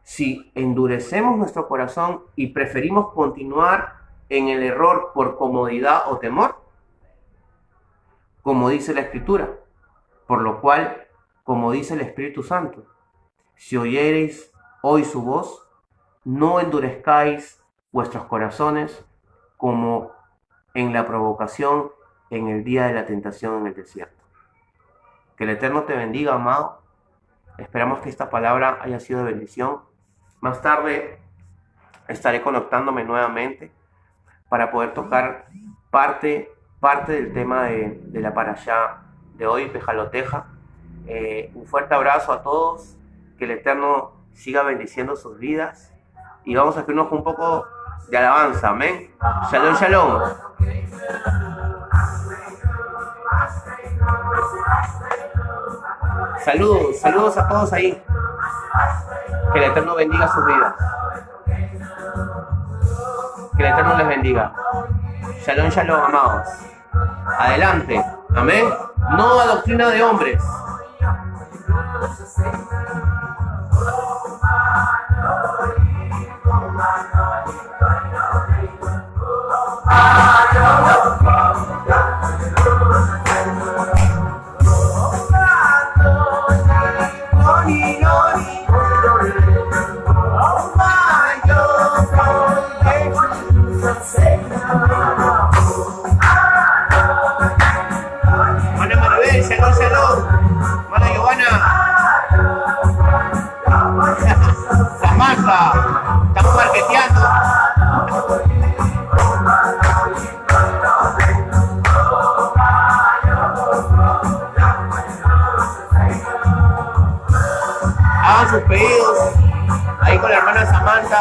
[SPEAKER 2] si endurecemos nuestro corazón y preferimos continuar en el error por comodidad o temor, como dice la Escritura, por lo cual, como dice el Espíritu Santo, si oyereis hoy su voz, no endurezcáis vuestros corazones como en la provocación en el día de la tentación en el desierto. Que el Eterno te bendiga, amado. Esperamos que esta palabra haya sido de bendición. Más tarde estaré conectándome nuevamente para poder tocar parte del tema de la parashá de hoy, Pejaloteja. Un fuerte abrazo a todos. Que el Eterno siga bendiciendo sus vidas. Y vamos a hacernos un poco de alabanza. Amén. Shalom, shalom. Saludos a todos ahí. Que el Eterno bendiga sus vidas. Que el Eterno les bendiga. Shalom, shalom, amados. Adelante. Amén. No a doctrina de hombres. Mana Maribel, shalom. Mana Giovanna. Samantha, estamos marqueteando. Hagan sus pedidos ahí con la hermana Samantha.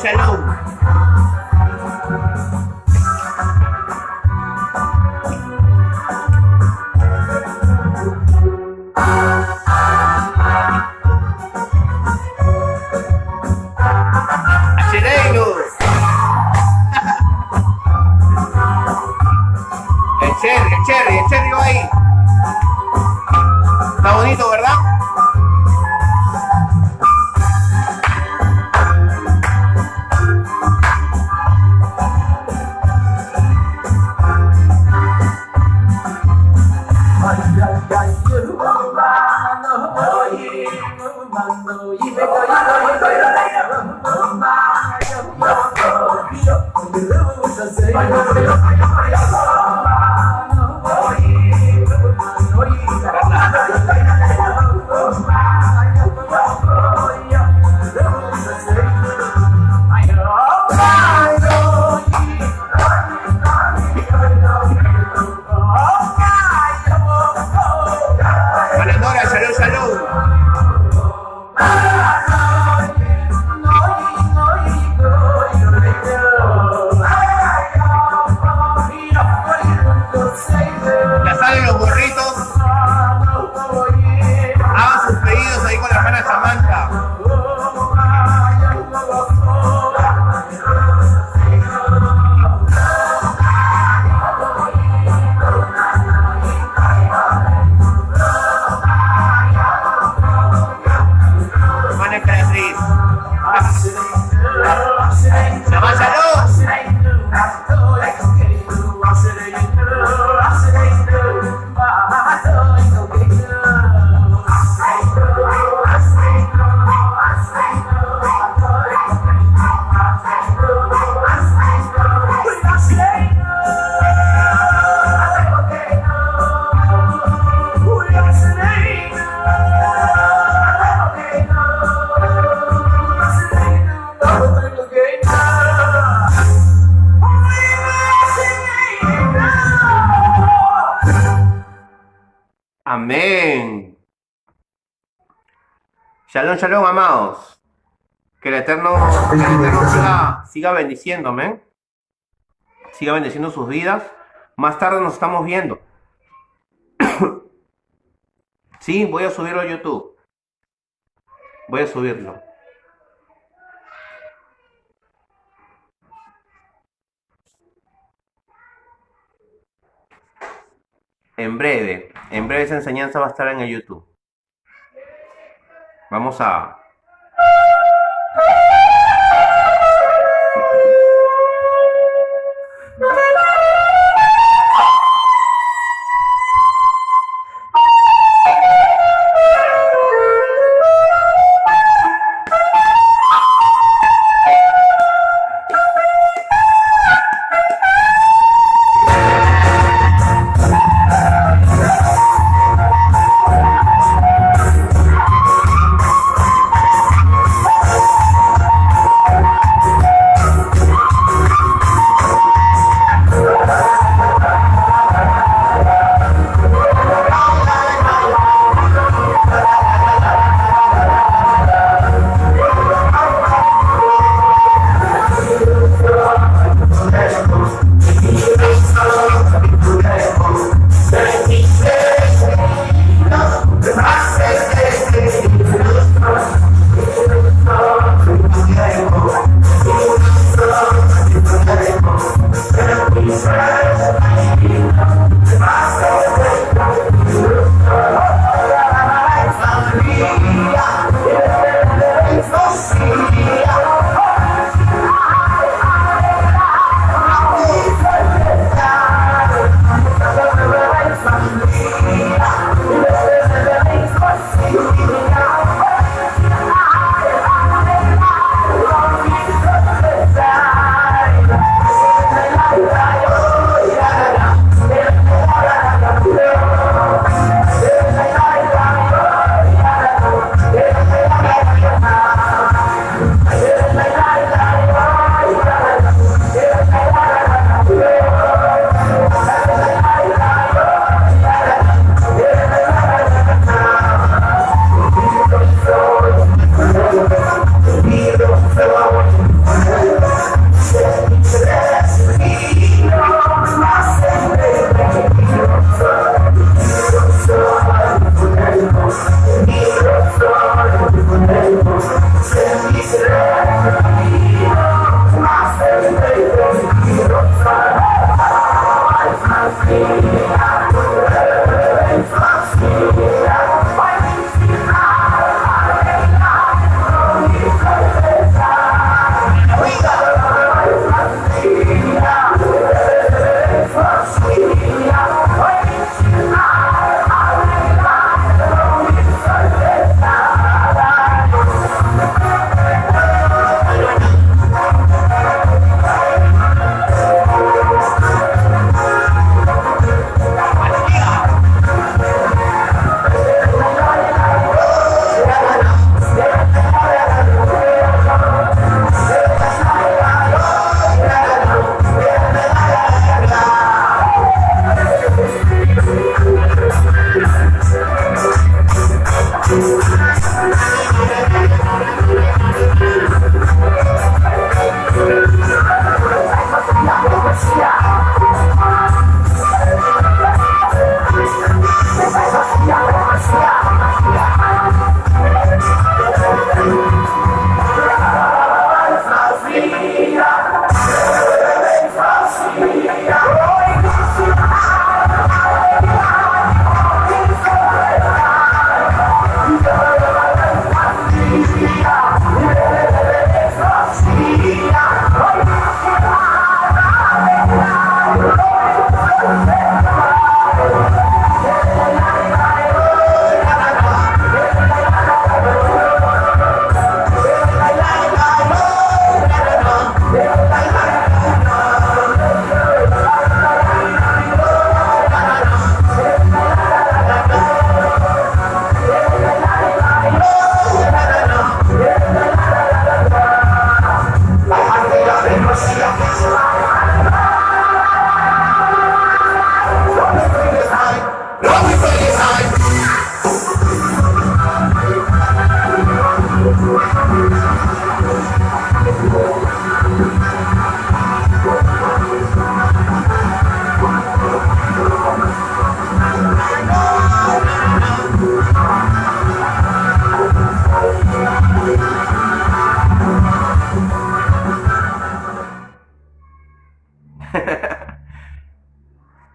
[SPEAKER 2] Shalom. El cherry va ahí. Está bonito, ¿verdad? Amén. Shalom, shalom, amados. Que el Eterno siga bendiciendo, amén. Siga bendiciendo sus vidas. Más tarde nos estamos viendo. Sí, voy a subirlo a YouTube. Voy a subirlo. En breve esa enseñanza va a estar en el YouTube. Vamos a...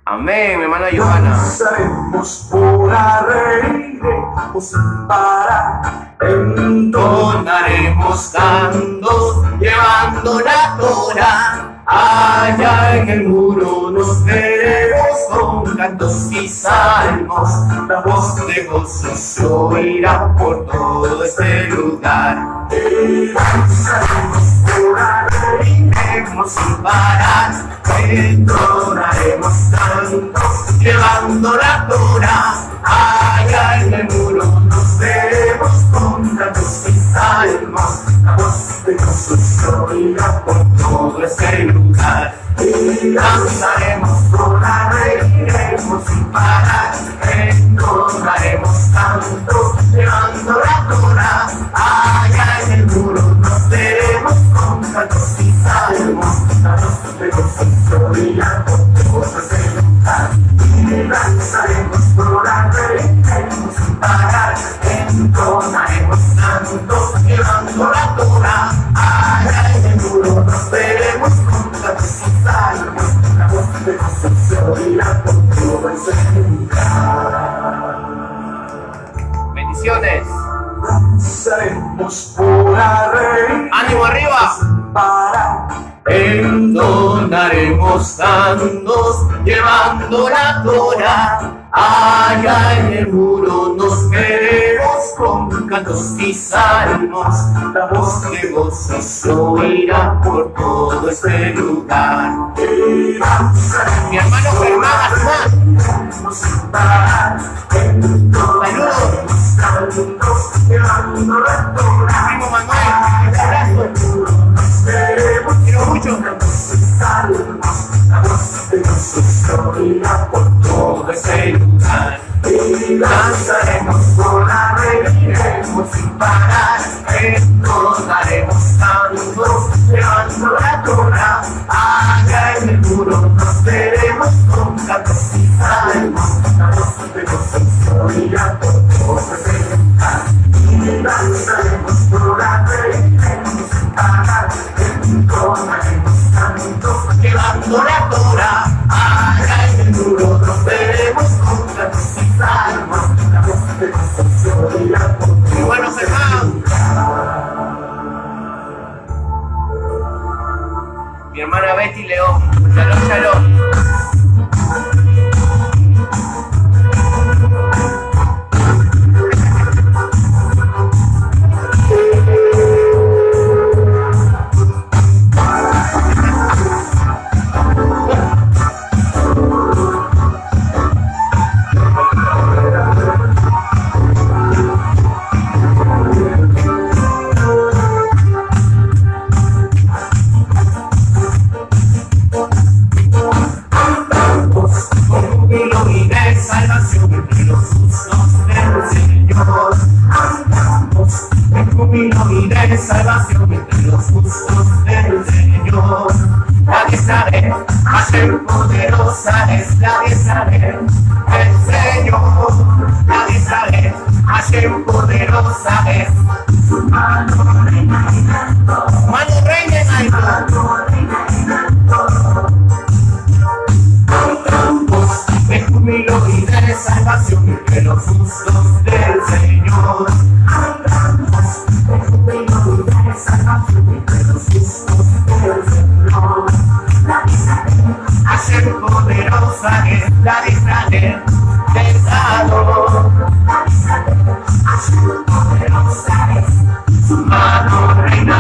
[SPEAKER 2] Amén, mi hermana Johanna.
[SPEAKER 5] Danzaremos por la reiremos sin parar, entonaremos cantos llevando la Torah. Allá en el muro nos veremos con cantos y salmos, la voz de gozo se oirá por todo este lugar. Y danzaremos por la reiremos sin parar, entonaremos cantos llevando la Torah. Allá en el muro nos veremos con cantos y salmos, la voz de gozo se oirá por todo este lugar. Y danzaremos por la reiremos sin parar, entonaremos cantos llevando la Torah. Allá en el muro nos veremos con cantos y salmos, la voz de gozo se oirá por todo este lugar. Y danzaremos por la reiremos sin parar, entonaremos cantos llevando la Torah. Allá en el muro nos veremos con cantos y salmos, la voz de gozo se oirá por todo este lugar.
[SPEAKER 2] Bendiciones.
[SPEAKER 5] Danzaremos por la reiremos
[SPEAKER 2] ¡Ánimo arriba!
[SPEAKER 5] sin parar, entonaremos cantos llevando la Torah. Allá en el muro nos veremos con cantos y salmos, la voz de gozo se oirá por todo este lugar.
[SPEAKER 2] Mi hermano Germán Azumán.
[SPEAKER 5] Sin parar, entonaremos cantos llevando la Torah.
[SPEAKER 2] Primo Manuel, un abrazo.
[SPEAKER 5] Nos veremos
[SPEAKER 2] Quiero mucho.
[SPEAKER 5] con cantos y salmos, la voz de gozo se oirá por todo este lugar. Y danzaremos por la reiremos sin parar, entonaremos cantos llevando la Torah. Allá en el muro nos veremos con cantos y salmos, la voz de gozo se oirá por todo este lugar. Y danzaremos por la reiremos sin parar, entonaremos cantos llevando la Torah. Allá en el muro nos veremos con cantos y salmos, la voz de gozo se oirá por todo
[SPEAKER 2] Muy bueno, Germán. Mi hermana Betty León. Shalom, shalom.
[SPEAKER 5] salvación entre los justos del Señor. Andamos en júbilo y de salvación entre los justos del Señor. La de Israel, Hashem poderosa es la de Israel, el Señor. La de Israel, Hashem poderosa es. Su mano reina en alto,
[SPEAKER 2] Mano reina en alto.
[SPEAKER 5] mano reina en alto. Cantamos de júbilo y de salvación entre los justos del Señor. Cantamos de júbilo y de salvación entre los justos del Señor. La de Israel, Hashem poderosa es la de Israel, del Salvador. La de Israel, Hashem poderosa es. Su mano reina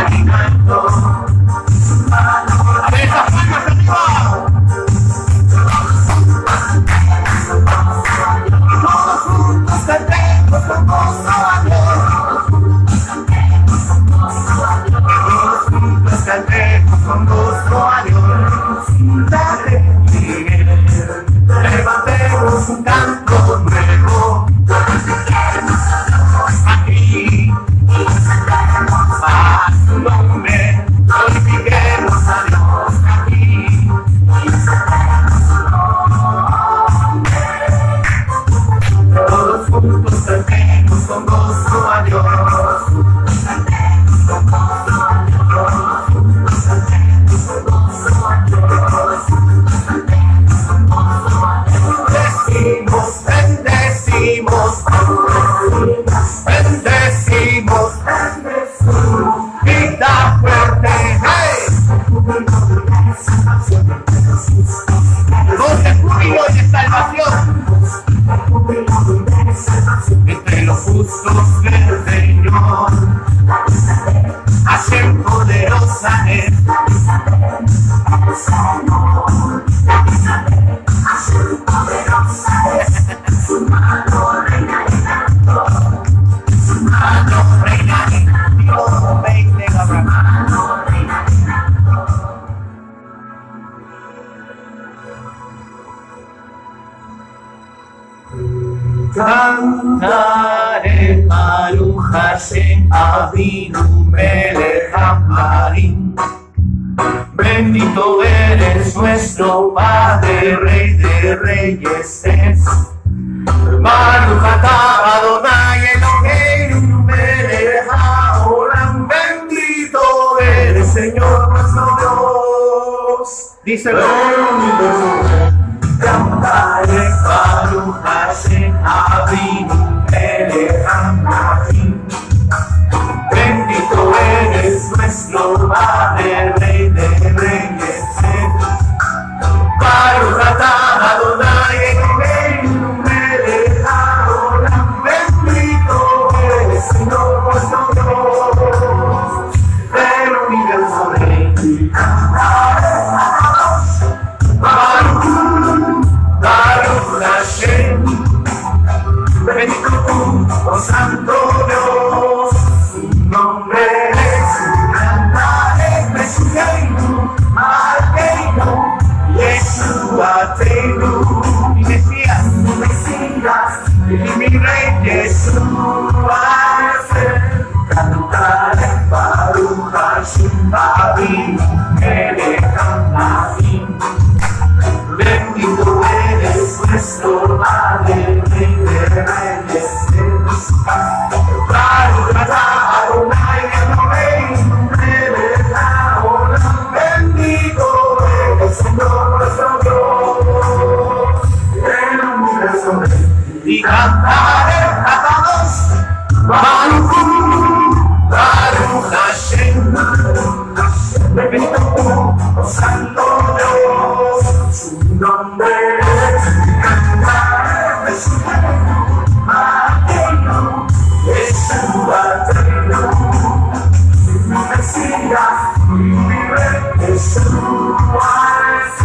[SPEAKER 5] Voz de júbilo y de salvación. Entre los justos del Señor, Hashem poderosa es. Su mano reina en todo. Su mano reina en todo. Veinte Abraham. Cantaré Baruch Hashem Avinu Melech Hamarim. Bendito eres nuestro Padre, Rey de Reyes es. Baruch atah Adonai Eloheinu Melech Haolam. Bendito eres Señor nuestro Dios. Díselo. Cantaré Baruch Hashem Avinu Melech Hamarim. Bendito eres nuestro Padre, Rey de Reyes. Baruch atah Adonai Eloheinu Melech Haolam. Bendito eres Señor nuestro Dios del universo rey. Baruch Hashem, bendito tú, oh Santo Dios, su nombre es su cantaré, Meshukeinu, Malkeinu, Yeshuateinu, mi Mesías, y mi Rey Yeshua es. Cantaré Baruch Hashem Avinu Melech Hamarim. Bendito eres nuestro Padre, Rey de Reyes. Baruch atah Adonai Eloheinu Melech Haolam. Bendito eres Señor nuestro Dios del universo. Y cantaré a todos Baruch Hashem. Bendito tú, oh Santo Dios, su nombre es cantar, Meshukeinu, Malkeinu, Yeshuateinu, mi Mesías, mi Rey, Yeshua es.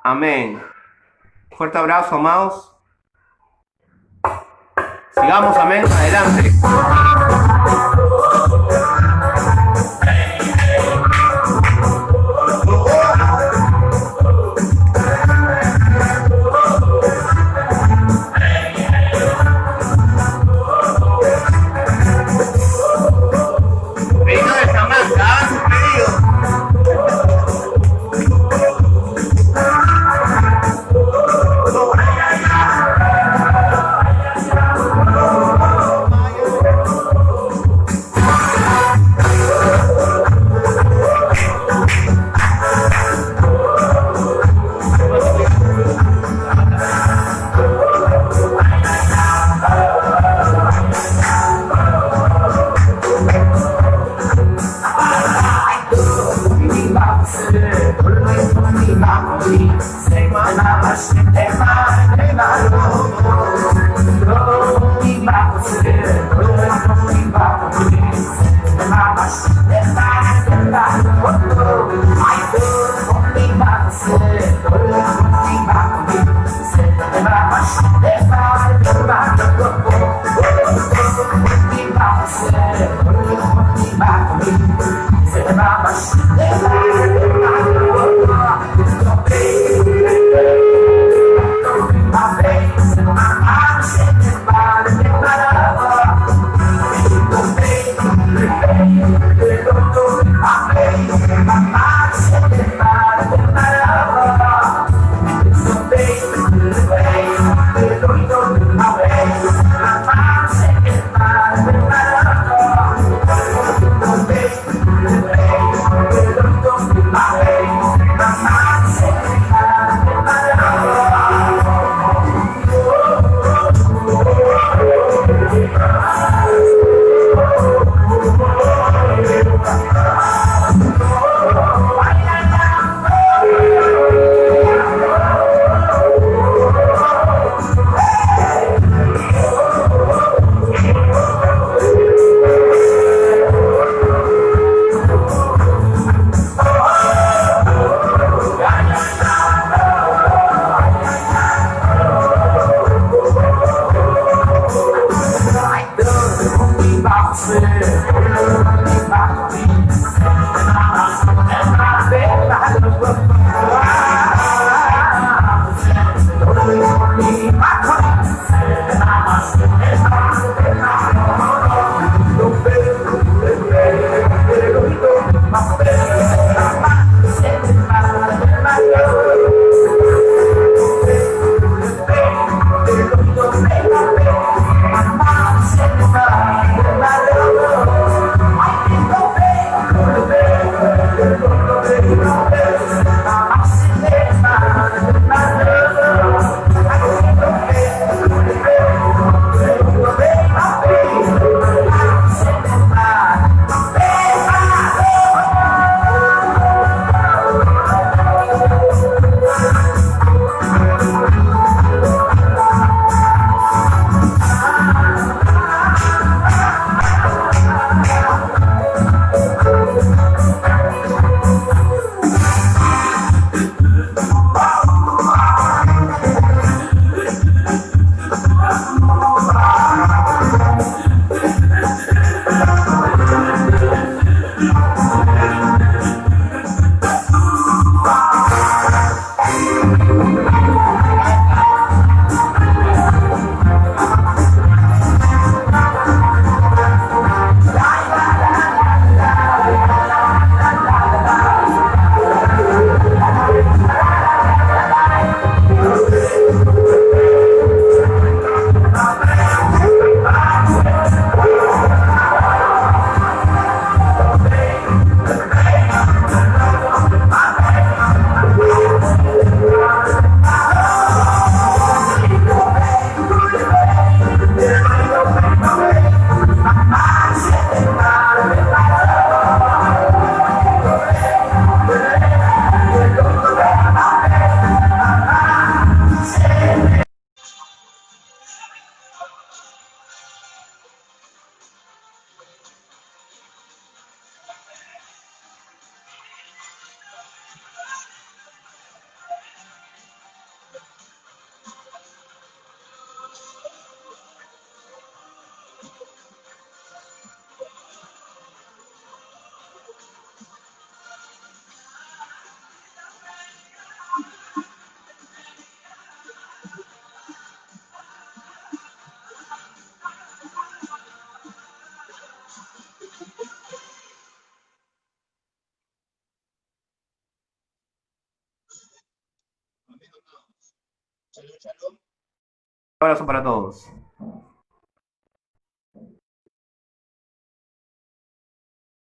[SPEAKER 2] Amén. Fuerte abrazo, amados. Sigamos, amén. Adelante. Pedido de Samantha, hagan sus pedidos. Un abrazo para todos.